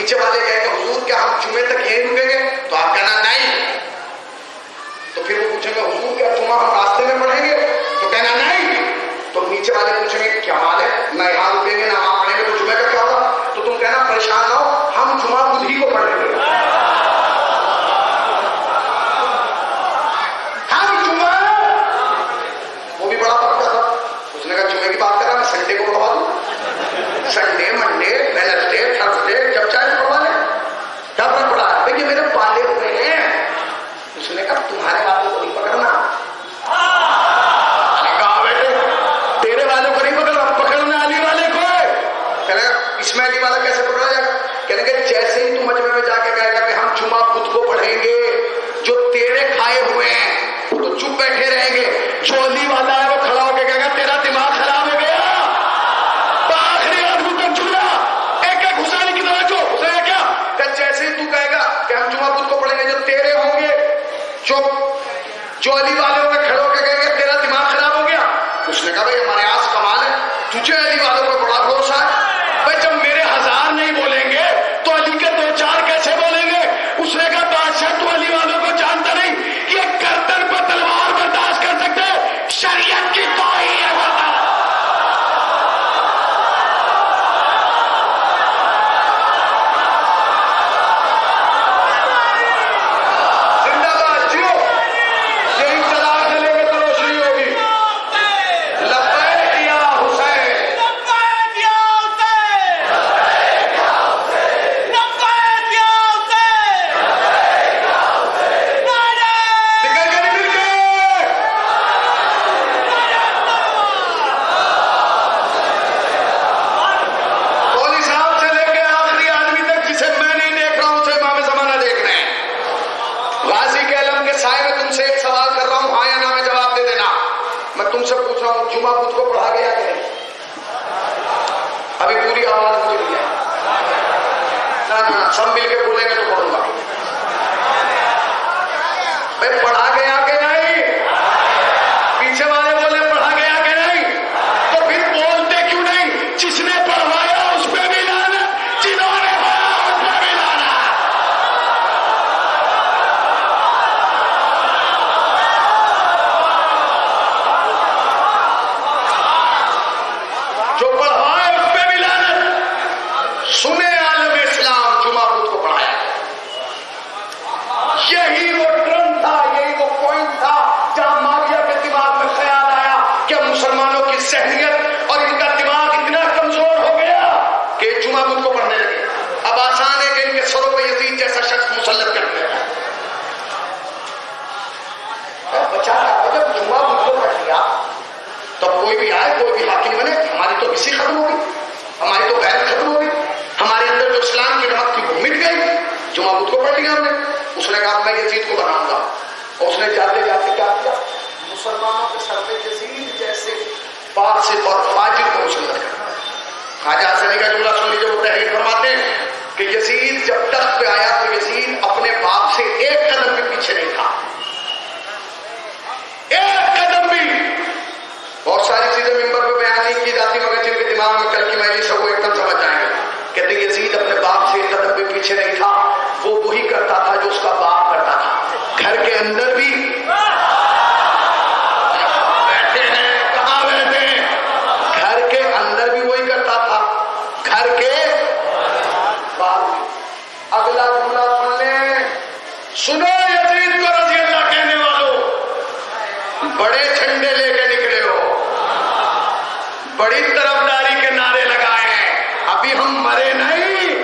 پیچھے والے کہیں گے حضور کیا ہم جمعے تک یہیں رکیں گے؟ تو آپ کہنا نہیں. تو پھر وہ پوچھیں گے حضور کیا جمعہ ہم راستے میں پڑھیں گے؟ تو کہنا نہیں. تو نیچے والے پوچھیں گے کیا حال ہے، نہ یہاں رکیں گے نہ وہاں پڑھیں گے، تو جمعے کا کیا ہوگا؟ تو تم کہنا پریشان نہ ہو، ہم جمعہ بدھ ہی کو پڑھ لیں گے. ہم جمعہ، وہ بھی بڑا پکا تھا، اس نے کہا جمعے کی بات کر رہا میں سنڈے کو پڑھوا دوں. سنڈے، منڈے، ویڈنسڈے، تھرسڈے، جب چاہے پڑھوا لیں. کیا فرق پڑا ہے؟ یہ میرے پالے ہوئے ہیں. اس نے کہا تمہارے والوں کو نہیں پکڑنا. کہا بیٹے تیرے والوں کو نہیں پکڑنا، پکڑنا علی والے کو ہے. کہنے گا اس میں علی والا کیسے پکڑا جائے گا؟ کہنے گا جیسے ہی تم مجمع میں جا کے کہے گا کہ ہم جمعہ بدھ کو پڑھیں گے، جو تیرے کھائے ہوئے ہیں وہ تو چپ بیٹھے رہیں گے، جو علی والا ہے وہ کھڑا ہو کے کہے گا تیرا دماغ خراب ہو گیا. آخری آدمی تک جھولا ایک ایک حسین کی طرح حسین کیا کہ جیسے ہی تو کہے گا کہ ہم جمعہ بدھ کو پڑھیں گے، جو تیرے ہوں گے، جو علی والوں میں کھڑے ہو کے کہیں گے تیرا دماغ خراب ہو گیا. اس نے کہا بھائی ہمارے آس کمال ہے، تجھے علی والوں پر بڑا بھروسہ ہے. بھائی جب میرے 1000 نہیں بولیں گے تو علی کے 2-4 کیسے بولیں گے؟ اس نے کہا بادشاہ تو علی والوں کو جانتا نہیں، یہ گردن پر تلوار برداشت کر سکتے، شریعت کی توہین ہے. جمعہ بدھ کو پڑھا گیا کہ نہیں؟ ابھی پوری آواز مجھے نہیں ہے، سب مل کے بولیں گے تو پڑھوں گا. بھائی پڑھا گیا کہ نہیں؟ پیچھے والے بولے پڑھا گیا کہ نہیں؟ تو پھر بولتے کیوں نہیں؟ جس نے پڑھوایا اس پہ بھی لانا، جنہوں نے پڑھا اس پہ بھی لانا. سنے عالم اسلام جمعہ بدھ کو پڑھایا. یہی وہ ٹرن تھا، یہی وہ پوائنٹ تھا جہاں معاویہ کے دماغ میں خیال آیا کہ مسلمانوں کی ذہنیت اور ان کا دماغ اتنا کمزور ہو گیا کہ جمعہ بدھ کو پڑھنے لگے. اب آسان ہے کہ ان کے سروں پہ یزید جیسا شخص مسلط کر دیا. بچا جب جمعہ بدھ کو پڑھ لیا تب کوئی بھی آئے، کوئی بھی حاکم بنے، ہماری تو کسی ختم ہوگی، ہماری تو غیرت ختم ہوگی، ہمارے اندر جو اسلام کی نمک تھی وہ مٹ گئی. جمعہ بدھ کو پڑھ لیا ہم نے. اس نے کہا میں یزید کو بناؤں گا، اور اس نے جاتے جاتے کیا کیا؟ مسلمانوں کے سر پہ یزید جیسے فاسق اور فاجر کو مسلط کرنا. خواجہ حسنی کا جملہ سن لیجیے، وہ تحریر فرماتے ہیں کہ یزید جب تخت پہ آیا تو یزید اپنے باپ سے ایک قدم بھی پیچھے نہیں تھا، ایک قدم بھی. بہت ساری چیزیں ممبر پہ بیان نہیں کی جاتی مگر جن کے دماغ میں کل کی مجلس ہے وہ ایک دم سمجھ جائیں گے. کہتے ہیں یزید اپنے باپ سے ایک قدم بھی پیچھے نہیں تھا، وہ وہی کرتا تھا جو اس کا باپ کرتا تھا. گھر کے اندر بھی بیٹھے ہیں، کہاں بیٹھے ہیں؟ گھر کے اندر بھی وہی کرتا تھا، گھر کے باہر بھی. اگلا جملہ سن لیں، سنو یزید کو رضی اللہ کہنے والوں، بڑے جھنڈے لے کے نکلے ہو، بڑی طرفداری کے نعرے لگائے ہیں، ابھی ہم مرے نہیں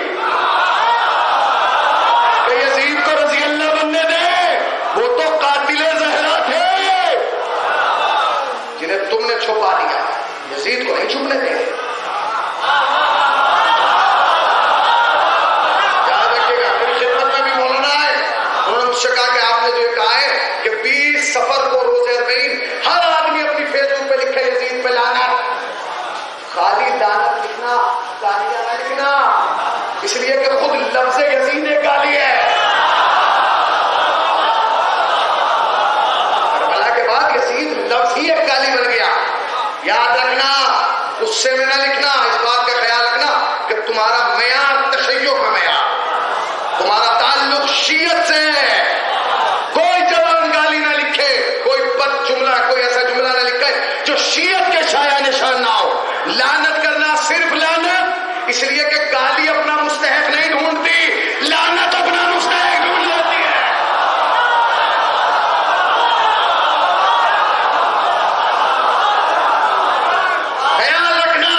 کہ یزید کو رضی اللہ بننے دیں. وہ تو قاتل زہرا تھے جنہیں تم نے چھپا دیا، یزید کو نہیں چھپنے دیں. یاد رکھیے گا. میری خدمت میں بھی مولانا ہے، انہوں نے مجھ سے کہا کہ آپ نے جو کہا ہے کہ 20 سفر کو روزے اربعین ہر آدمی اپنی فیس بک پہ لکھے یزید پہ لعنت. خالی لعنت لکھنا، گالیاں نہ لکھنا، اس لیے کہ خود لفظ یزید ایک گالی ہے. کربلا کے بعد یزید لفظ ہی ایک گالی بن گیا. یاد رکھنا، غصے میں نہ لکھنا. اس بات کا خیال رکھنا کہ تمہارا معیار تشیع کا معیار شیعت سے ہے. کوئی جوان گالی نہ لکھے, کوئی بد جملہ, کوئی ایسا جملہ نہ لکھے جو شیعت کے شایع نشان نہ ہو. لعنت کرنا صرف لعنت اس لیے کہ گالی اپنا مستحق نہیں ڈھونڈتی, لعنت اپنا مستحق ڈھونڈ لیتی ہے. خیال رکھنا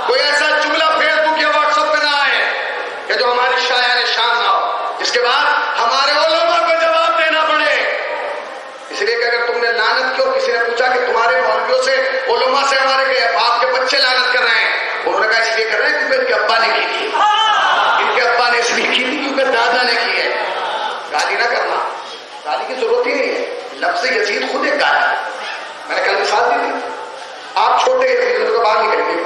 کوئی ایسا جملہ فیس بک یا واٹس ایپ پہ نہ آئے کہ جو ہماری شایع نشان نہ ہو, جس کے بعد ہمارے علماء کو جواب دینا پڑے. اس لیے کہ اگر تم نے لعنت کی اور کسی نے پوچھا کہ تمہارے مولویوں سے, علماء سے ہمارے کہ آپ کے بچے لعنت کر رہے ہیں, انہوں نے کہا اس لیے کر رہے ہیں کیونکہ ان کے ابا نے کی تھی, ان کے ابا نے اس لیے کی تھی کیونکہ دادا نے کی ہے. گالی نہ کرنا, گالی کی ضرورت ہی نہیں ہے. لفظ یزید خود ایک گالی ہے. میں نے کل مثال دی تھی, آپ چھوٹے یزید کو باہر نکلیں گے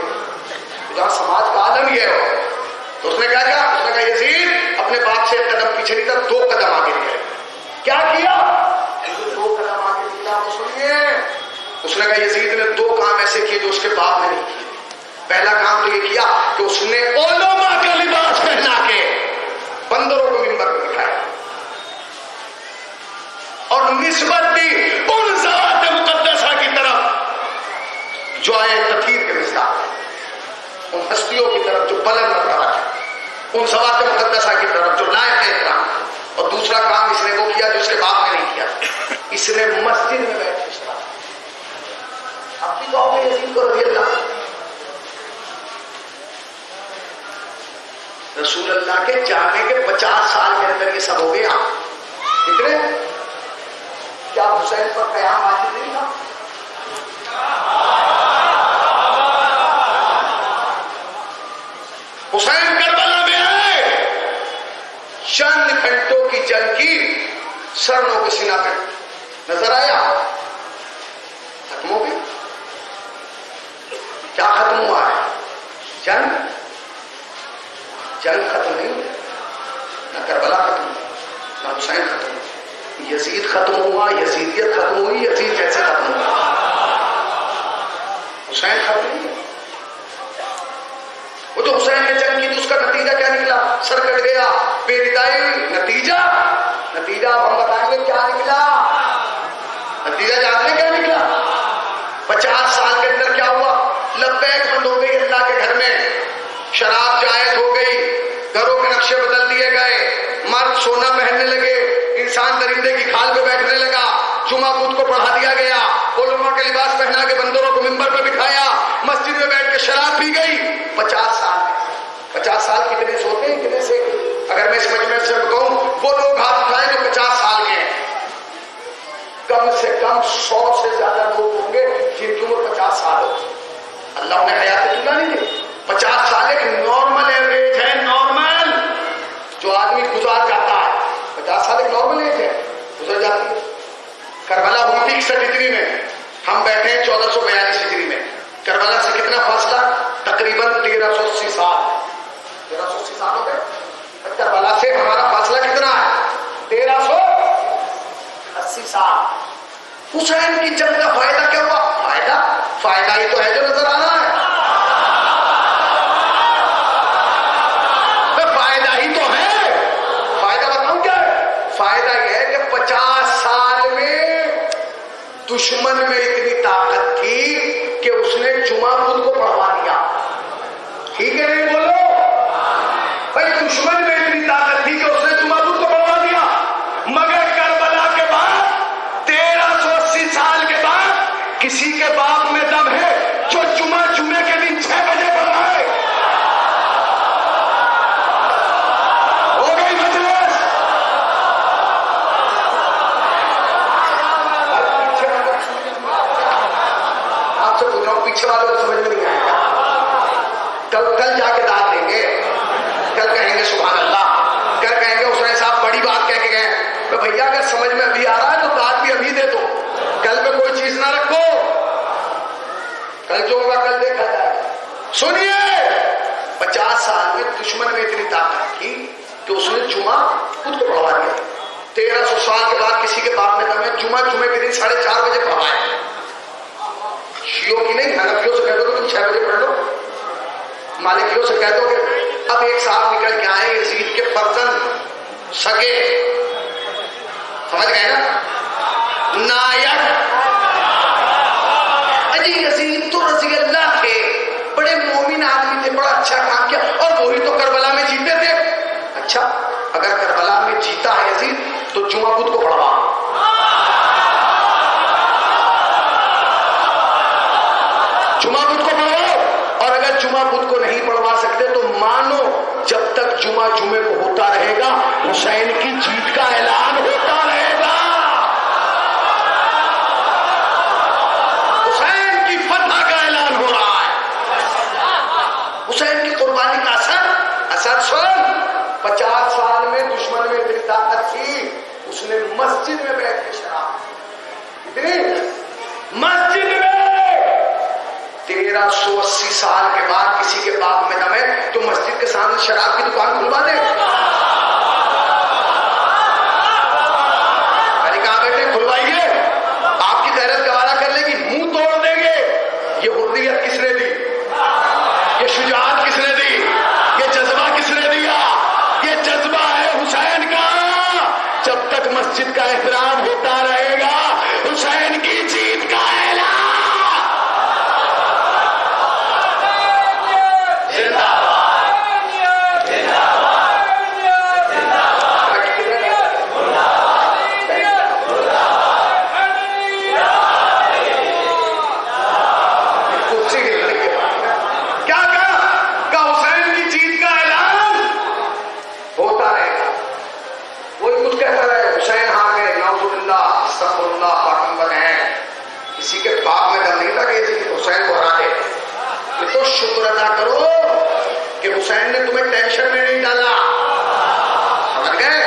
جہاں سماج کا عالم یہ ہو, تو اس نے کیا کہا, اس نے کہا یزید اپنے باپ سے ایک قدم پیچھے نہیں تھا, 2 قدم آگے نکلے. کیا کیا؟ 2 قدم آگے نکلا. تو سنیے, اس نے کہا یزید نے 2 کام ایسے کیے جو اس کے باپ نے نہیں کیے. پہلا کام تو یہ کیا کہ اس نے علماء کا لباس پہنا کے بندروں کو منبر پہ بٹھایا اور نسبت دی ان ذوات مقدسہ کی طرف جو آئے تطہیر کے مصداق ہیں, ان ہستیوں کی طرف جو بلند مرتبہ ہے, ان ذوات مقدسہ کی طرف جو لائق احترام. اور دوسرا کام اس نے وہ کیا جو اس کے باپ نے نہیں کیا, اس نے مسجد میں بیٹھ کے شراب. اب بھی کہو گے یزید کو رضی اللہ, رسول اللہ کے جانے کے 50 سال کے اندر یہ سب ہو گیا. کتنے؟ کیا حسین پر قیام واجب نہیں تھا؟ حسین کربلا میں آئے, چند گھنٹوں کی جنگ کی, سرنوں کے سینہ پہ نظر آیا, ختم ہو گئی. کیا ختم ہوا ہے؟ جنگ. جنگ ختم نہیں ہوئی, نہ کربلا ختم ہوئی, نہ حسین ختم ہوئی. یزید ختم ہوا, یزیدیت ختم ہوئی, یزید کیسے ختم ہوا؟ حسین ختم نہیں ہوا. وہ تو حسین نے جنگ کی تو اس کا نتیجہ کیا نکلا؟ سر کٹ گیا, بے ردائی ہوئی. نتیجہ ہم بتائیں گے کیا نکلا. نتیجہ جانتے ہیں کیا نکلا؟ 50 سال کے اندر کیا ہوا؟ لبیک بند ہو گئی اللہ کے گھر میں, شراب جائز ہو گئی, گھروں کے نقشے بدل دیے گئے, مرد سونا پہننے لگے, انسان درندے کی کھال پہ بیٹھنے لگا, جمعہ بدھ کو پڑھا دیا گیا, علماء کے لباس پہنا کے بندروں کو منبر پہ بٹھایا, مسجد میں بیٹھ کے شراب پی گئی. 50 سال کتنے سوتے ہیں, کتنے سے؟ اگر میں اس مجمع سے کہوں وہ لوگ ہاتھ اٹھائے جو 50 سال کے ہیں, کم سے کم 100 سے زیادہ لوگ ہوں گے جن کی عمر 50 سال ہوگی. اللہ نے حیات چلا نہیں دی. 50 سال ایک نارمل ایوریج ہے, نارمل جو آدمی گزار جاتا ہے. 50 سال ایک نارمل ایج ہے, گزر جاتی ہے. کربلا ہوئی تھی 61 ہجری میں, ہم بیٹھے ہیں 1442 ہجری میں. کربلا سے کتنا فاصلہ؟ تقریباً 1380 سال. 1380 سال ہو گئے. کربلا سے ہمارا فاصلہ کتنا ہے؟ 1380 سال. حسین کی جنگ کا فائدہ کیا ہوا؟ فائدہ ہی تو ہے جو نظر آ رہا ہے. فائدہ ہی تو ہے. فائدہ بتاؤں کیا ہے؟ فائدہ یہ ہے کہ 50 سال میں دشمن میں اتنی طاقت تھی کہ اس نے جمعہ بدھ کو پڑھوا دیا. ٹھیک ہے نہیں بولو بھائی, دشمن میں اتنی طاقت تھی کہ اس نے جمعہ بدھ کو پڑھوا دیا. مگر کربلا کے بعد 1380 سال کے بعد کسی کے باپ میں دم ہے جو جمعے کے دن 6 بجے پڑھائے. ہو گئی مجلس. آپ سے پوچھ رہا ہوں, پیچھے والوں کو سمجھ میں نہیں آئے گا. کل جا کے داد دیں گے, کل کہیں گے سبحان اللہ, کل کہیں گے حسین صاحب بڑی بات کہہ کے گئے. تو بھیا اگر سمجھ میں ابھی آ رہا ہے تو داد بھی ابھی دے دو, کل پہ کوئی چیز نہ رکھو, کل جو ہوگا کل دیکھا جائے. سنیے, 50 سال میں دشمن میں اتنی طاقت تھی کہ اس نے جمعہ خود کو پڑھوا دیا. 1300 سال کے بعد کسی کے باپ نے کہا جمعے کے دن 4:30 بجے پڑھوائے. شیعوں کی نہیں, حنفیوں سے کہہ دو کہ تم 6 بجے پڑھ لو, مالکیوں سے کہہ دو کہ اب ایک صاحب نکل کے آئے یزید کے فرزند سگے، سمجھ گئے نا، نائک۔ اجی یزید تو رضی اللہ تھے، بڑے مومن آدمی تھے، بڑا اچھا کام کیا، اور وہی تو کربلا میں جیتے تھے۔ اچھا اگر کربلا میں جیتا ہے یزید تو جمعہ بدھ کو پڑھوا، جمعہ بدھ کو پڑھواؤ، اور اگر جمعہ بدھ کو نہیں پڑھوا سکتے تو مانو جب تک جمعہ جمعے کو ہوتا رہے گا حسین کی جیت کا اعلان ہوتا رہے گا، حسین کی فتح کا اعلان ہو رہا ہے، حسین کی قربانی کا اثر سن۔ 50 سال میں دشمن میں اتنی طاقت تھی، اس نے مسجد میں بیٹھ کے شراب، اتنی مسجد میں 1380 سال کے بعد کسی کے باپ میں دم ہے تو مسجد کے سامنے شراب کی دکان کھلوا دے، میں نے کہا بیٹے کھلوائیے، آپ کی غیرت گوارا کر لے گی، منہ توڑ دیں گے۔ یہ حریت کس نے دی؟ یہ شجاعت کس نے دی؟ یہ جذبہ کس نے دیا؟ یہ جذبہ ہے حسین کا۔ جب تک مسجد کا احترام ہوتا رہے گا حسین کی جیت کا اعلان۔ کسی کے باپ میں دم نہیں تھا کہ حسین کو ہرا دے، یہ تو شکر ادا کرو کہ حسین نے تمہیں ٹینشن میں نہیں ڈالا، سمجھ گئے؟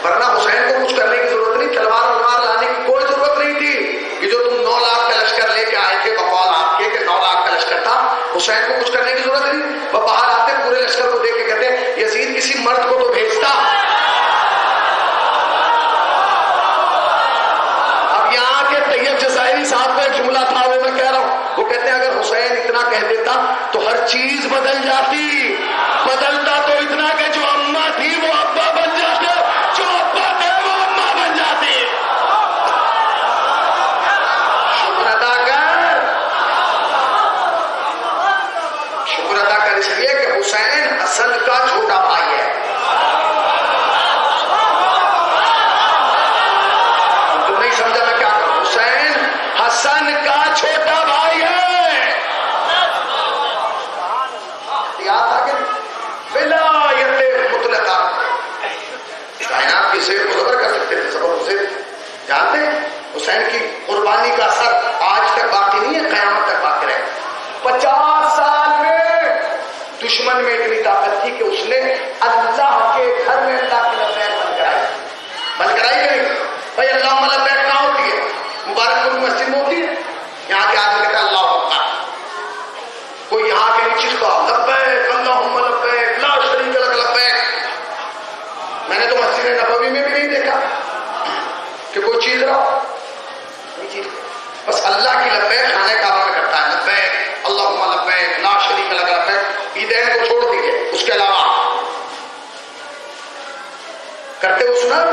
ورنہ حسین کو کچھ کرنے کی ضرورت نہیں، تلوار ولوار لانے کی کوئی ضرورت نہیں تھی، کہ جو تم 9 لاکھ کا لشکر لے کے آئے تھے بقول آپ کے کہ 9 لاکھ کا لشکر تھا، حسین کو کچھ کرنے کی ضرورت نہیں، وہ باہر آتے پورے لشکر کو دیکھ کے کہتے یزید کسی مرد کو تو بھیجتا۔ صاحب کا ایک جملہ تھا وہ میں کہہ رہا ہوں، وہ کہتے ہیں اگر حسین اتنا کہہ دیتا تو ہر چیز بدل جاتی، بدلتا تو اتنا کہ جو اماں تھی وہ ابا بن جاتے، جو ابا تھے وہ اماں بن جاتی۔ شکر ادا کر، شکر ادا کر اس لیے کہ حسین حسن کا چھوٹا بھائی ہے۔ تم نہیں سمجھا میں کیا کروں؟ حسین حسن کا چھوٹا بھائی ہے، یاد آ گیا؟ ولایت مطلقہ، کائنات کی زیر کو زبر کر سکتے تھے، زبر سے جانتے ہیں حسین کی قربانی کا اثر آج تک باقی نہیں ہے، قیامت تک باقی رہے۔ 50 سال میں دشمن میں اتنی طاقت تھی کہ اس نے اللہ کے گھر میں اللہ کی لبیک بند کرائی، بند کرائی کہ نہیں؟ بھائی اللہ لبیک کہاں ہوتی ہے؟ مبارک پور مسجد میں ہوتی ہے، یہاں کے آدمی کہتا ہے اللہ اکبر، کوئی یہاں کے نہیں چیختا لبیک اللہم لبیک لا شریک لک لبیک۔ میں نے تو مسجد نبوی میں بھی نہیں دیکھا کہ کوئی چیخ رہا، نہیں چیخ، بس اللہ کی لبیک خانہ کعبہ میں کرتا ہے، لبیک اللہم لبیک لا شریک لک لبیک۔ عیدین کو چھوڑ دیجیے، اس کے علاوہ کرتے ہو سنا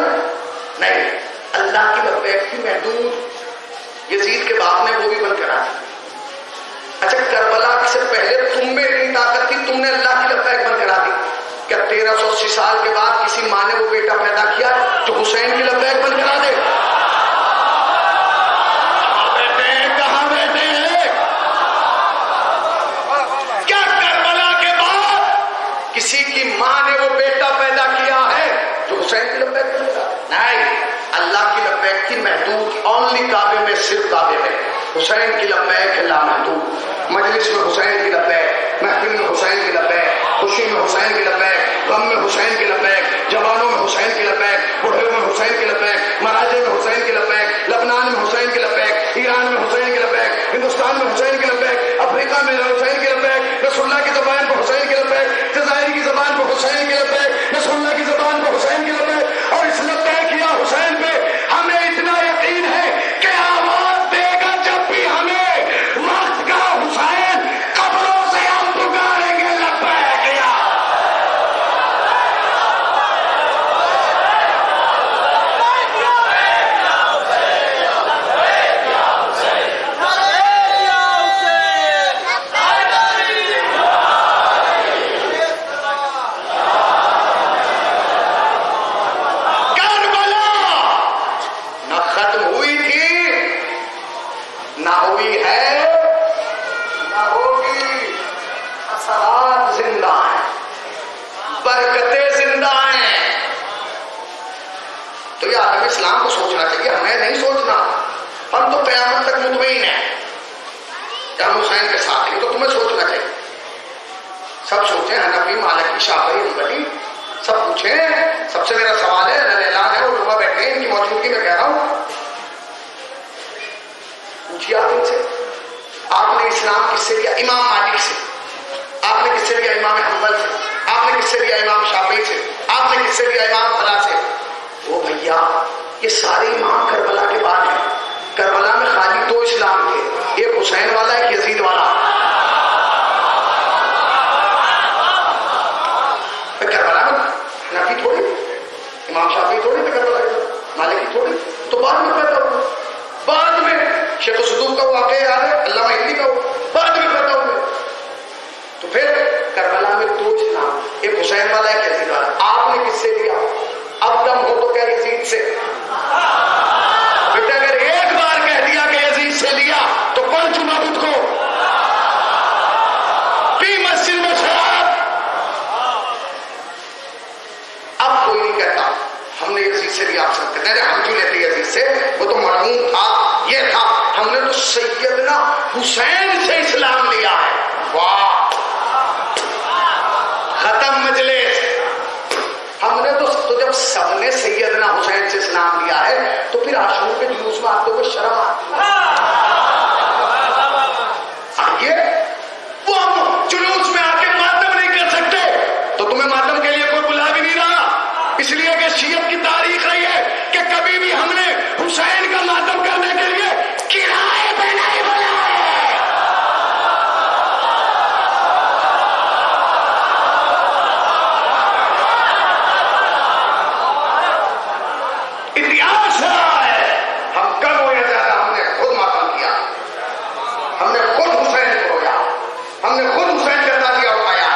نہیں؟ اللہ کی لبیک کی محدود یزید کے باپ نے وہ بھی بند کرا دی۔ اچھا کربلا سے پہلے تم میں اتنی طاقت تھی، تم نے اللہ کی لبیک بند کرا دی، کیا 1380 سال کے بعد کسی ماں نے وہ بیٹا پیدا کیا جو حسین کی لبیک بند کرا دے؟ کہاں بیٹھے ہیں؟ کیا کربلا کے بعد کسی کی ماں نے وہ بیٹا پیدا کیا ہے جو حسین کی لبیک بند کرا دے؟ نہیں، اللہ کی لبیک کی محدود، اونلی کعبے میں، صرف کعبے میں حسین کی لبیک ہے لامحدود۔ مجلس میں حسین کی لبیک، محفل میں حسین کی لبیک، خوشی میں حسین کی لبیک، غم میں حسین کی لبیک، جوانوں میں حسین کی لبیک، بوڑھوں میں حسین کی لبیک، مہاراجے میں حسین کی لبیک، لبنان میں حسین کی لبیک، ایران میں حسین کی لبیک، ہندوستان میں حسین کی لبیک، افریقہ میں حسین کی لبیک، رسول اللہ کی زبان پر حسین کی لبیک، جزائر کی زبان پر حسین کی لبیک، رسول اللہ کی زبان پر حسین کی لبیک۔ اور اس لبیک یا حسین پہ ہمیں اتنا یقین ہے کہ آواز دے گا جب بھی ہمیں وقت کا حسین، قبروں سے ہم پکاریں گے لبیک یا عالم اسلام کو سوچنا چاہیے، ہمیں نہیں سوچنا. ہم تو قیامت تک مطمئن ہیں کہ ہم حسین کے ساتھ ہیں. تو تمہیں سوچنا چاہیے. سب سوچیں، حنفی، مالکی، شافعی، حنبلی، سب پوچھیں. سب سے میرا سوال ہے، اعلان ہے، وہ لوگ بیٹھے ہیں، ان کی موجودگی میں کہہ رہا ہوں، پوچھیے آپ ان سے، آپ نے اسلام کس سے لیا؟ امام مالک سے. آپ نے کس سے لیا؟ امام حنبل سے. آپ نے کس سے لیا؟ امام شافعی سے. آپ نے کس سے لیا؟ امام فلاں سے. وہ بھیا یہ سارے امام کربلا کے بعد ہیں. کربلا میں خالی 2 اسلام تھے، ایک حسین والا، ایک یزید والا. کربلا میں حنفی تھوڑی، امام شافعی تھوڑی تھے کربلا کے، مالکی تھوڑی. تو بعد میں پیدا ہوا، بعد میں شیخ صدوق کا واقعہ یاد ہے، علامہ ہندی کا بعد میں پیدا ہوئے. تو پھر کربلا میں 2 اسلام، ایک حسین والا، ایک یزید والا. آپ نے کس سے لیا؟ اب دم ہو تو کیا یزید سے. بیٹا اگر ایک بار کہہ دیا کہ یزید سے لیا تو کون چنا بدھ کو؟ پی مسجد میں شراب. اب کوئی نہیں کہتا ہم نے یزید سے لیا. آپ سب کہتے ہیں ہم کیوں لیتے یزید سے، وہ تو مرحوم تھا، یہ تھا. ہم نے تو سیدنا حسین سے اسلام لیا ہے. واہ، ختم مجلس. ہم نے تو جب سب نے سیدنا حسین سے اسلام لیا ہے تو پھر عاشور کے جلوس میں آتے ہوئے شرم آتی ہے. آئیے، وہ ہم جلوس میں آ کے ماتم نہیں کر سکتے تو تمہیں ماتم کے لیے کوئی بلا بھی نہیں رہا. اس لیے کہ شیعت کی تاریخ رہی ہے کہ کبھی بھی ہم نے حسین کا ماتم کرنے کے لیے کرائے پہ نہیں بلائے. اتہاس رہا ہے، ہم کم ہو یا زیادہ ہم نے خود ماتم کیا، ہم نے خود حسین کو رویا، ہم نے خود حسین کا تازیہ اٹھایا،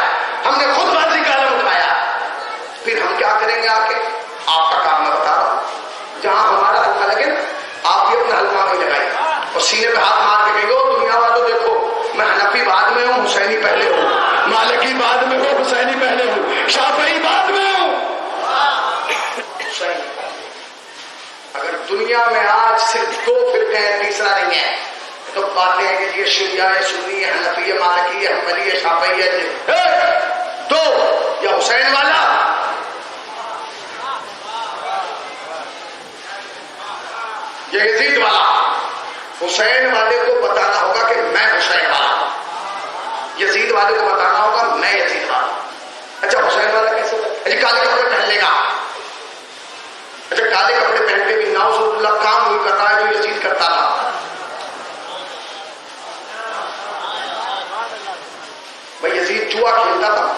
ہم نے خود غازی کا علم اٹھایا. پھر ہم کیا کریں گے؟ آ کے آپ کا کام میں بتا رہا ہوں، جہاں ہمارا حلقہ لگے آپ بھی اپنا حلقہ نہیں لگائیے اور سینے پہ ہاتھ مار کے کہیں گے دنیا والوں دیکھو میں حنفی بعد میں ہوں، حسینی پہلے ہوں، مالکی بعد میں ہوں، حسینی پہلے ہوں، شافعی بعد میں ہوں. حسین اگر دنیا میں آج صرف 2 فرقے ہیں، تیسرا نہیں ہے، تو باتیں ہیں کہ یہ شیعہ ہے، سنی ہے، حنفی ہے، مالکی ہے، حنبلی ہے، شافعی ہے. 2 یا حسین والا یا یزید والا. حسین والے کو بتانا ہوگا کہ میں حسین والا ہوں، یزید والے کو بتانا ہوگا میں یزید والا ہوں. اچھا حسین والا کیسے؟ اچھا کالے کپڑے پہن لے گا. اچھا کالے کپڑے پہن کے بھی ناؤز اللہ کام وہی کر رہا ہے جو یزید کرتا تھا. بھائی یزید جوا کھیلتا تھا،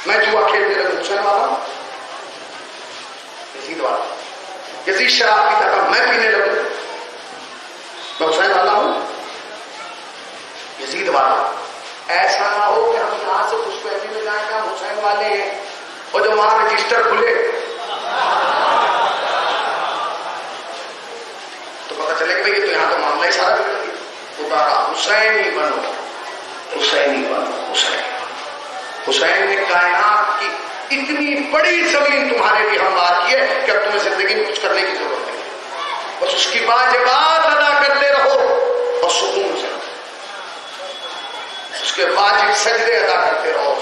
میں جوا کھیلنے لگوں، حسین والا ہوں، یزید والا. یزید شراب پیتا تھا، میں پینے لگوں، میں حسین والا ہوں، یزید والا. ایسا نہ ہو کہ ہم یہاں سے خوش فہمی میں جائیں کہ ہم حسین والے ہیں اور جب وہاں رجسٹر کھلے تو پتہ چلے کہ بھائی تو یہاں تو معاملہ ہی سارا بگڑ گیا. اتارا حسینی بنو، حسینی بنو، حسین. حسین نے کائنات کی اتنی بڑی زمین تمہارے لیے ہموار کی ہے کہ اب تمہیں زندگی میں کچھ کرنے کی ضرورت نہیں، بس اس کی واجبات ادا کرتے رہو اور سکون سے، اس کے واجب سجدے ادا کرتے رہو.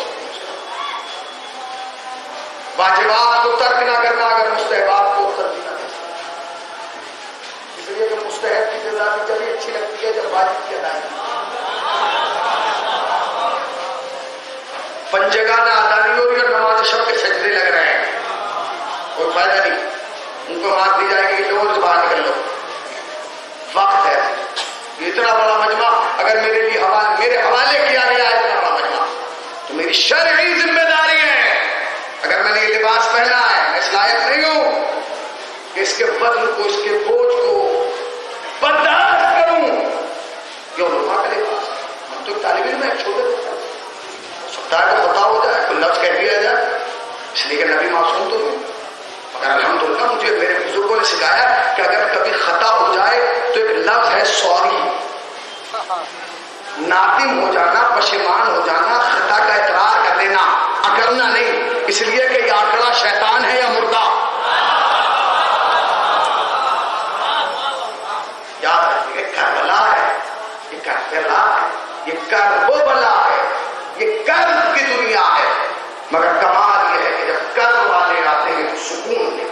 واجبات کو ترک نہ کرنا اگر مستحبات کو ترجیح نہ دینا. اس لیے کہ مستحب کی جزا بھی جبھی اچھی لگتی ہے جب واجب کی ادائیگی. پنجگانہ ادا نہیں ہو رہی اور نماز شب کے سجدے لگ رہے ہیں، کوئی فائدہ نہیں. ان کو مار دی جائے گی کہ لوگوں سے باہر نکل لو. وقت ہے، یہ اتنا بڑا مجمع اگر میرے حوالے کیا گیا ہے اتنا بڑا مجمع تو میری شرعی ذمہ داری ہے. اگر میں نے یہ لباس پہنا ہے میں اس لائق نہیں ہوں کہ اس کے بدل کو، اس کے بوجھ کو برداشت کروں. یہ علماء کا لباس، ہم تو طالب علم ہے، چھوٹے سکتا ہے تو خطا ہو جائے، کوئی لفظ کہہ دیا جائے، اس لیے کہ نبی معصوم تو نہیں. مگر الحمدللہ مجھے میرے بزرگوں نے سکھایا کہ اگر کبھی خطا ہو جائے تو ایک لفظ ہے سوری. نادم ہو جانا، پشیمان ہو جانا، خطا کا اقرار کر لینا، اکڑنا نہیں. اس لیے کہ یہ آکڑا شیطان ہے یا مردہ. یاد رکھیے کربلا ہے، یہ کربلا ہے، یہ کرب و بلا ہے، یہ کرب کی دنیا ہے، مگر کمال یہ ہے کہ جب کرب والے آتے ہیں تو سکون ملتا ہے،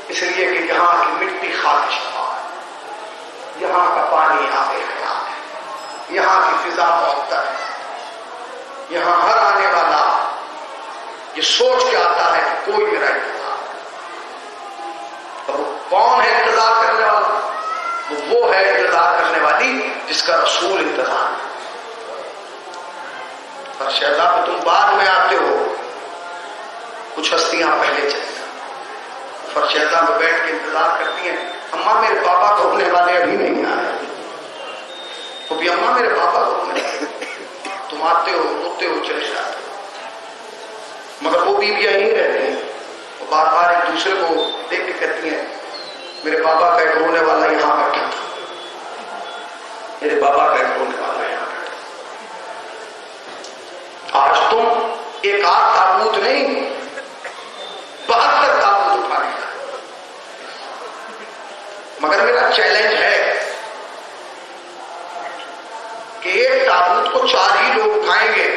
اس لیے کہ یہاں کی مٹی خاک شفا ہے، یہاں کا پانی آب حیات ہے، یہاں کی فضا معطر ہے، یہاں ہر آنے والا یہ سوچ کے آتا ہے کہ کوئی میرا انتظار ہے۔ اور وہ کون ہے انتظار کرنے والا؟ وہ ہے انتظار کرنے والی جس کا رسول انتظار ہے۔ اور شہزاد تم بعد میں آتے ہو، کچھ ہستیاں پہلے چلی فرشیدہ میں بیٹھ کے انتظار کرتی ہیں، اماں میرے پاپا کو ہونے والے ابھی نہیں آئے، وہ بھی اماں میرے پاپا کو ہونے والے، تم آتے ہو روتے ہو چلے جاتے ہو، مگر وہ بیویاں یہیں رہتی ہیں، وہ بار بار ایک دوسرے کو دیکھ کے کہتی ہیں میرے پاپا کا ایک رونے والا یہاں بیٹھا تھا، میرے پاپا کا ایک رونے والا یہاں بیٹھا تھا۔ آج تم ایک آدھ تابوت نہیں 72 تابوت اٹھانے کا، مگر میرا چیلنج ہے کہ ایک تابوت کو 4 ہی لوگ اٹھائیں گے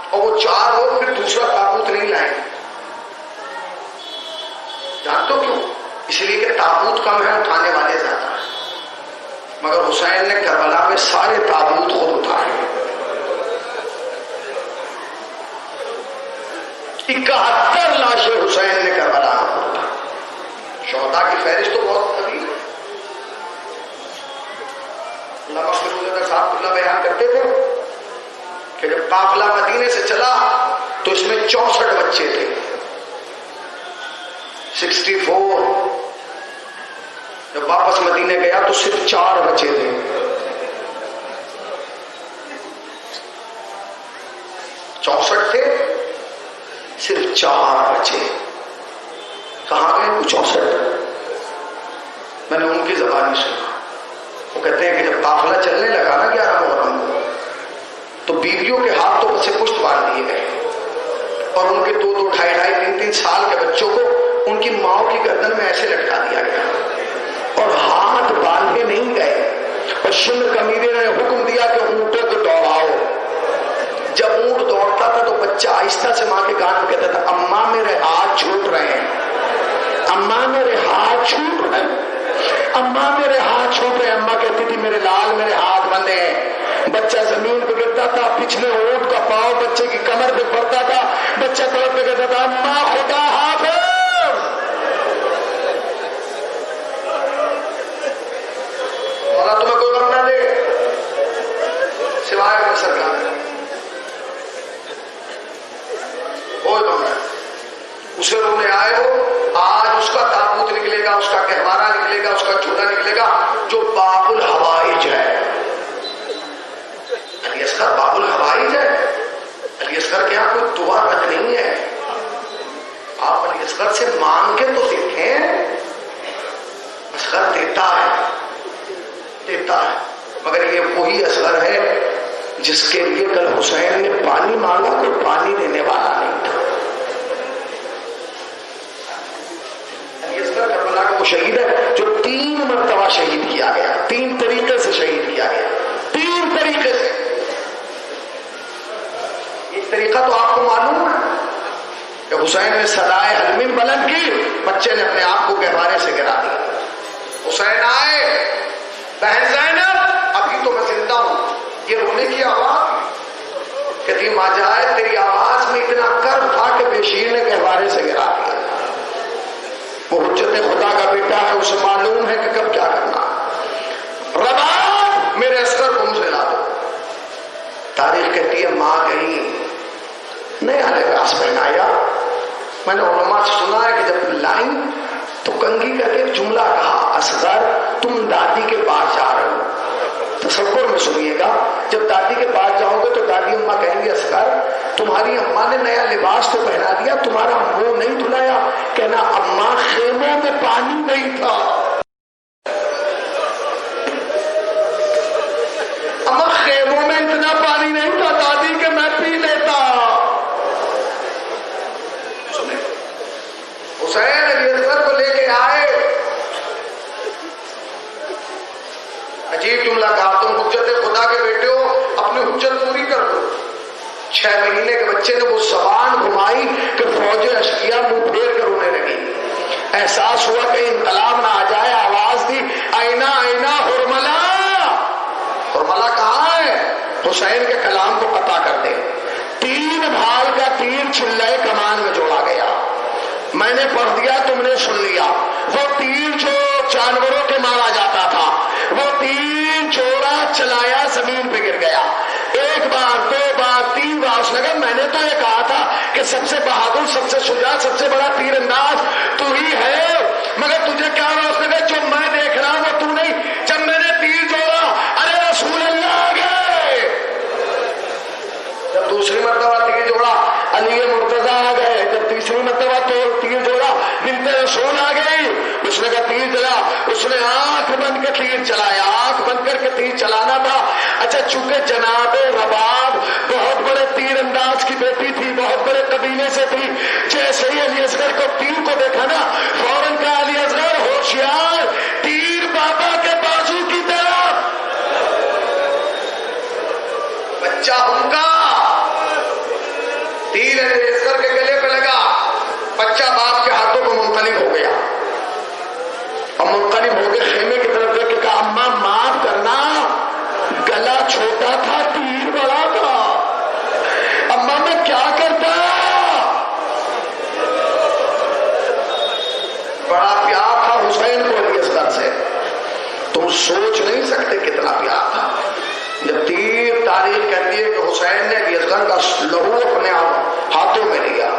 اور وہ 4 لوگ پھر دوسرا تابوت نہیں لائیں گے۔ جانتے ہو کیوں؟ اس لیے کہ تابوت کم ہے، اٹھانے والے زیادہ ہیں، مگر حسین نے کربلا میں سارے تابوت خود اٹھائے، 71 لاشیں حسین نے کربلا میں خود اٹھائی۔ شہداء کی فہرست تو بہت طویل ہے، علامہ فیروز صاحب اللہ بیان کرتے تھے کہ جب قافلہ مدینے سے چلا تو اس میں 64 بچے تھے، 64، جب واپس مدینے گیا تو صرف 4 بچے تھے، 64 تھے صرف 4 بچے، کہاں گئے وہ 64؟ میں نے ان کی زبانی سنا، وہ کہتے ہیں کہ جب قافلہ چلنے لگا نا 11 محرم کو تو بیویوں کے ہاتھ تو سے پشت باندھ دیے گئے اور ان کے 2 2 2.5 2.5 3 3 سال کے بچوں کو ان کی ماؤں کی گردن میں ایسے لٹکا دیا گیا اور ہاتھ باندھے نہیں گئے، اور شن قمیرے نے حکم دیا کہ اونٹوں کو دوڑاؤ۔ جب اونٹ دوڑتا تھا تو بچہ آہستہ سے ماں کے کان میں کہتا تھا اماں میرے ہاتھ چھوٹ رہے ہیں، اماں میرے ہاتھ چھوٹ رہے ہیں، اماں میرے ہاتھ چھوٹ رہے ہیں۔ اماں کہتی تھی میرے لال میرے ہاتھ بندھے ہیں۔ بچہ زمین پہ گرتا تھا، پچھلے اونٹ کا پاؤں بچے کی کمر پہ پڑتا تھا، بچہ تڑپ پہ کہتا تھا اماں خدا حافظ۔ مولا تمہیں کوئی غم نہ دے سوائے اپنے سرکار کا، کوئی غم نہ، اسے رونے آئے ہو، آج اس کا تابوت نکلے گا، اس کا گہوارہ نکلے گا، اس کا جھولا نکلے گا جو باب الحوائج ہے۔ علی اصغر باب الحوائج ہے، علی اصغر کے یہاں کوئی دعا رد نہیں ہے، آپ علی اصغر سے مانگ کے تو دیکھیں، اصغر دیتا ہے مگر یہ وہی اصغر ہے جس کے لیے کل حسین نے پانی مانگا، کوئی پانی دینے والا نہیں تھا۔ علی اصغر کربلا کا وہ شہید ہے جو 3 مرتبہ شہید کیا گیا، 3 طریقے سے شہید کیا گیا، 3 طریقے سے۔ ایک طریقہ تو آپ کو معلوم ہے کہ حسین نے صدائے حلمین بلند کی، بچے نے اپنے آپ کو گہوارے سے گرا دیا، حسین آئے، بہن زینب ابھی تو میں زندہ ہوں، یہ رونے کی آواز کہتی ماں جائے تیری آواز میں اتنا کرب تھا کہ بشیر نے گہوارے سے گرا دیا۔ وہ حجت خدا کا بیٹا ہے، اسے معلوم ہے کہ کب کیا کرنا۔ رباب میرے اصغر کو مجھے لا دو۔ تاریخ کہتی ہے ماں گئی، نیا لباس پہنایا۔ میں نے علماء سے سنا ہے کہ جب لائن تو کنگھی کر کے ایک جملہ کہا اصغر تم دادی کے پاس جا رہے ہو۔ تصور میں سنیے گا، جب دادی کے پاس جاؤ گے تو دادی اماں کہیں گے اصغر تمہاری اماں نے نیا لباس تو پہنا دیا، تمہارا منہ نہیں دھلایا؟ کہنا اماں خیموں میں پانی نہیں تھا، اماں خیموں میں اتنا پانی نہیں تھا دادی کہ میں پی لیتا۔ حسین علی اصغر کو لے کے آئے، کے بچے نے وہ زبان گھمائی کہ فوج اشقیا منہ پھیر کر رونے لگی. احساس ہوا کہ انقلاب نہ آ جائے. آواز دی آئینہ آئینہ ہرملا. ہرملا کہاں ہے؟ حسین کے کلام کو قطع کر دے. 3 بھال کا تیر چلے کمان میں جوڑا گیا. میں نے پڑھ دیا تم نے سن لیا. وہ تیر جو جانوروں کے مارا جاتا تھا وہ تیر جوڑا چلایا زمین پہ گر گیا. 1 بار 2 بار 3 بار اس لگا. میں نے تو یہ کہا تھا کہ سب سے بہادر سب سے شجاع سب سے بڑا تیر انداز تو ہی ہے مگر تجھے کیا ہوا؟ اس نے کہا جو میں دیکھ رہا ہوں وہ تو نہیں. جب میں نے تیر جوڑا ارے رسول اللہ آ گئے. جب دوسری مرتبہ تیر جوڑا علی مرتضی آ گئے. جب تیسری مرتبہ تو تیر جوڑا بنت رسول آ گئی. اس نے کہا تیر چلا. اس نے آنکھ بند کے تیر چلایا. آنکھ بند کر کے تیر چلانا تھا. اچھا چونکہ جناب رباب بہت بڑے تیر انداز کی بیٹی تھی بہت بڑے قبیلے سے تھی. جیسے ہی علی اصغر کو تیر کو دیکھا نا فوراً کہا علی اصغر ہوشیار تیر بابا کے بازو کی طرف. بچہ ان کا تیر علی اصغر کے گلے پہ لگا. بچہ باپ کے ہاتھوں کو منقلب ہو گیا اور منقلب ہو کے خیمے کی طرف دیکھ کے کہا اماں معاف کرنا گلا چھوٹا تھا تیر بڑا تھا. اماں میں کیا کرتا. بڑا پیار تھا حسین کو علی اصغر سے. تم سوچ نہیں سکتے کتنا پیار تھا. جب تیر تاریخ کہتی ہے کہ حسین نے علی اصغر کا لہو اپنے ہاتھوں میں لیا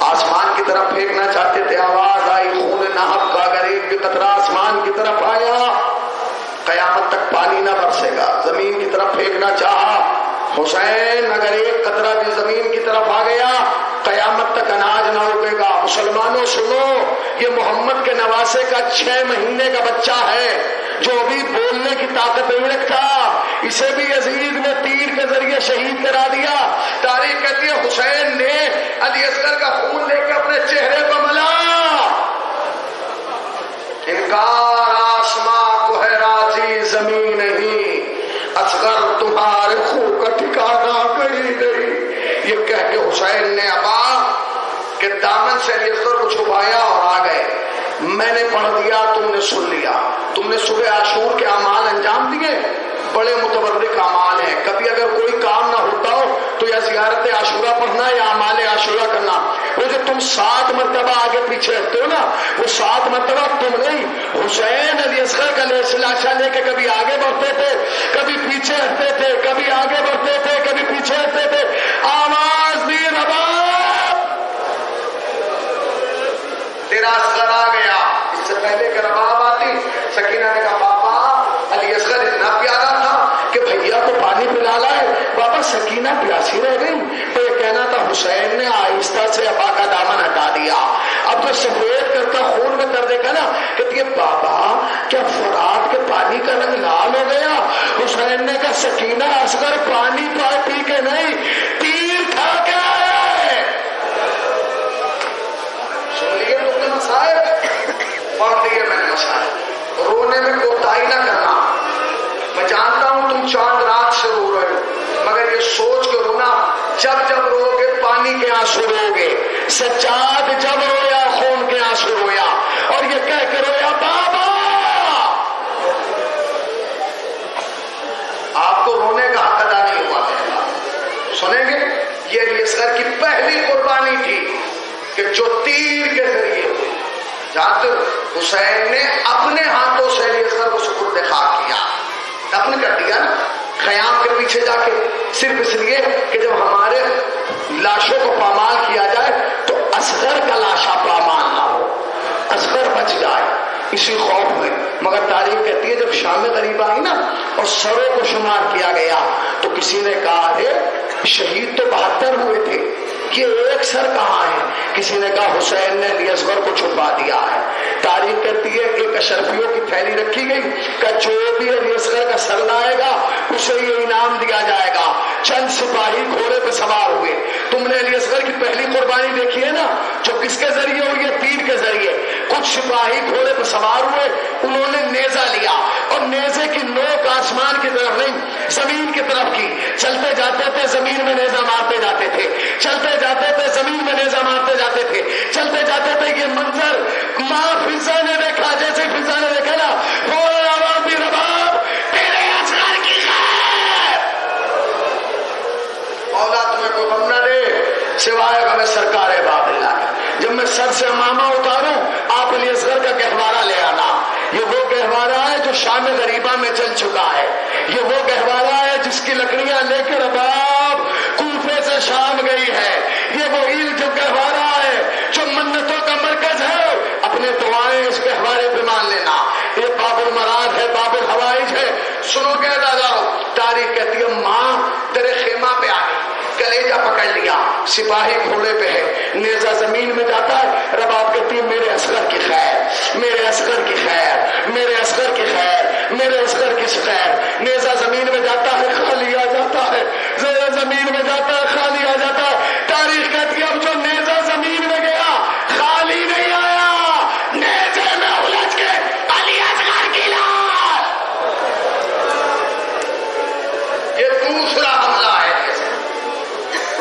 آسمان کی طرف پھینکنا چاہتے تھے. آواز آئی خون نہب کا اگر ایک بھی قطرہ آسمان کی طرف آیا قیامت تک پانی نہ برسے گا. زمین کی طرف پھینکنا چاہا حسین اگر ایک قطرہ بھی زمین کی طرف آ گیا قیامت تک اناج نہ اگے گا. مسلمانوں سنو یہ محمد کے نواسے کا 6 مہینے کا بچہ ہے جو ابھی بولنے کی طاقت نہیں رکھتا. اسے بھی یزید نے تیر کے ذریعے شہید کرا دیا. تاریخ کہتی ہے حسین نے علی اصغر کا خون لے کے اپنے چہرے پر ملا. انکار آسماں کو ہے راضی زمین نہیں اصغر تمہارے خون کا ٹھکانا کہیں نہیں. یہ کہہ کے حسین نے ابا کہ دامن سے علی اصغر کو چھپایا اور آ گئے. میں نے پڑھ دیا تم نے سن لیا. تم نے صبح عاشور کے اعمال انجام دیے بڑے متبرک اعمال ہیں. کبھی اگر کوئی کام نہ ہوتا ہو تو یا زیارت عاشورہ پڑھنا یا اعمال عاشورہ کرنا. وہ جو تم 7 مرتبہ آگے پیچھے رہتے ہو نا وہ 7 مرتبہ تم نہیں حسین علی اصغر کا لاشا لے کے کبھی آگے بڑھتے تھے کبھی پیچھے ہٹتے تھے کبھی آگے بڑھتے تھے کبھی پیچھے ہٹتے تھے. آواز دی رباب تیرا اصغر آ گیا. اس سے پہلے کہ رباب آتی سکینہ نے کہا بابا علی اصغر اتنا پیارا تھا کہ بھیا کو پانی پلا لائے. بابا سکینہ پیاسی رہ گئی. تو یہ کہنا تھا حسین نے آہستہ سے ابا کا دامن ہٹا دیا. اب جو سفید کرتا خون میں کر دے گا نا کہتی ہے بابا کیا فرات کے پانی کا رنگ لال ہو گیا. حسین نے کہا سکینہ اصغر پانی پی کے نہیں تیر کھا کے آیا ہے. سن لیے تم نے مسائل پڑھ دیے میں نے مسائل. رونے میں کوتاہی نہ کرنا. میں جانتا ہوں تم چاند رات سے رو رہے ہو مگر یہ سوچ کے رونا جب جب رو گے پانی کے آنسو رو گے. سجاد جب رویا خون کے آنسو رویا اور یہ کہہ کے رویا بابا. آپ کو رونے کا حق ادا نہیں ہوا. سنیں گے یہ علی اصغر کی پہلی قربانی تھی کہ جو تیر کے ذریعے ہوئی. جانتے حسین نے اپنے ہاتھوں سے علی اصغر کو سپرد خاک کیا. دفن کر دیا نا خیام کے پیچھے جا کے صرف اس لیے کہ جب ہمارے لاشوں کو پامال کیا جائے تو اصغر کا لاشا پامال نہ ہو اصغر بچ جائے اسی خوف میں. مگر تاریخ کہتی ہے جب شام غریب آئی نا اور سروں کو شمار کیا گیا تو کسی نے کہا ہے شہید تو 72 ہوئے تھے یہ ایک سر کہاں ہے. کسی نے کہا حسین نے علی اصغر کو چھپا دیا ہے. تاریخ کہتی ہے ایک اشرفیوں کی تھیلی رکھی گئی کہ جو بھی علی اصغر کا سر لائے گا اسے یہ انعام دیا جائے گا. چند سپاہی گھوڑے پہ سوار ہوئے. تم نے علی اصغر کی پہلی قربانی دیکھی ہے نا جو کس کے ذریعے ہوئی ہے؟ تیر کے ذریعے. کچھ سپاہی گھوڑے پر سوار ہوئے, انہوں نے نیزہ لیا اور نیزے کی نوک آسمان کی طرف نہیں زمین کی طرف کی. چلتے جاتے تھے زمین میں نیزہ مارتے جاتے تھے, چلتے جاتے تھے زمین میں نیزہ مارتے جاتے تھے, چلتے جاتے تھے. یہ منظر ماں فضا نے دیکھا, جیسے فضا نے دیکھا نا فوراً آواز دی رباب تیرے اصغر کی خیر, مولا تمہیں کوئی غم نہ دے سوائے غم سرکار باب اللہ کا. جب میں سر سے امامہ اتاروں آپ علی اصغر کا گہوارہ لے آنا. یہ وہ گہوارہ ہے جو شام غریبہ میں چل چکا ہے. یہ وہ گہوارہ ہے جس کی لکڑیاں لے کر رباب کوفے سے شام گئی ہے. یہ وہ عید جو گہوارہ ہے جو منتوں کا مرکز ہے. اپنے دعائیں اس گہوارے پہ مان لینا. یہ باب المراد ہے, باب الحوائج ہے. سنو گے دادا, تاریخ کہتی ہے ماں تیرے خیمہ پہ آ گئی, کلیجہ پکڑ لیا, سپاہی گھوڑے پہ ہے, نیزہ زمین میں جاتا ہے. رباب کہتی ہے میرے اصغر کی خیر, میرے اصغر کی خیر, میرے اصغر کی خیر, میرے اصغر کی خیر. نیزہ زمین میں جاتا ہے خالی آ جاتا ہے, زمین میں جاتا ہے خالی آ جاتا ہے. تاریخ کہتی ہے اب جو نیزہ زمین میں گیا خالی نہیں آیا, نیزے میں الجھ کے علی اصغر کی لاش. یہ دوسرا حملہ ہے.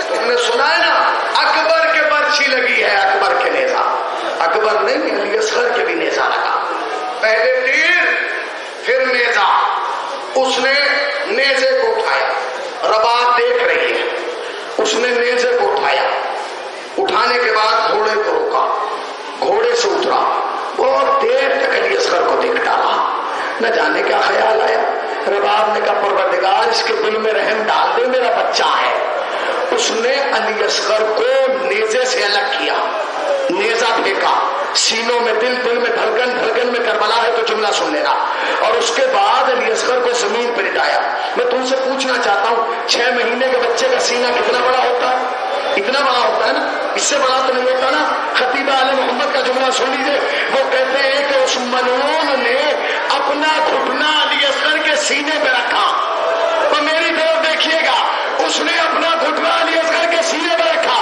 تم نے سنا ہے نا اکبر کے برچھی لگی ہے, اکبر کے نیزہ, اکبر نہیں علی اصغر کے بھی نیزہ لگا. پہلے تیر پھر نیزہ. اس نے نیزے کو اٹھایا, رباب دیکھ رہی ہے, اس نے نیزے کو اٹھایا. اٹھانے کے بعد گھوڑے کو روکا, گھوڑے سے اترا, بہت دیر تک علی اصغر کو دیکھتا رہا. نہ جانے کیا خیال آیا. رباب نے کہا پروردگار اس کے دل میں رحم ڈال دے, میرا بچہ ہے. اس نے علی اصغر کو نیزے سے الگ کیا, نیزہ پھینکا, سینوں میں دل, دل میں دھڑکن, دھڑکن میں کربلا ہے تو جملہ سن لینا. اور اس کے بعد علی اصغر کو زمین پر لٹایا. میں تم سے پوچھنا چاہتا ہوں 6 مہینے کے بچے کا سینہ کتنا بڑا ہوتا ہے؟ اتنا بڑا ہوتا ہے نا, اس سے بڑا تو نہیں ہوتا نا. خطیب آل محمد کا جملہ سن لیجیے, وہ کہتے ہیں کہ اس ملعون نے اپنا گھٹنا علی اصغر کے سینے پہ رکھا. تو میری طرف دیکھیے گا, اس نے اپنا گھٹنا علی اصغر کے سینے پہ رکھا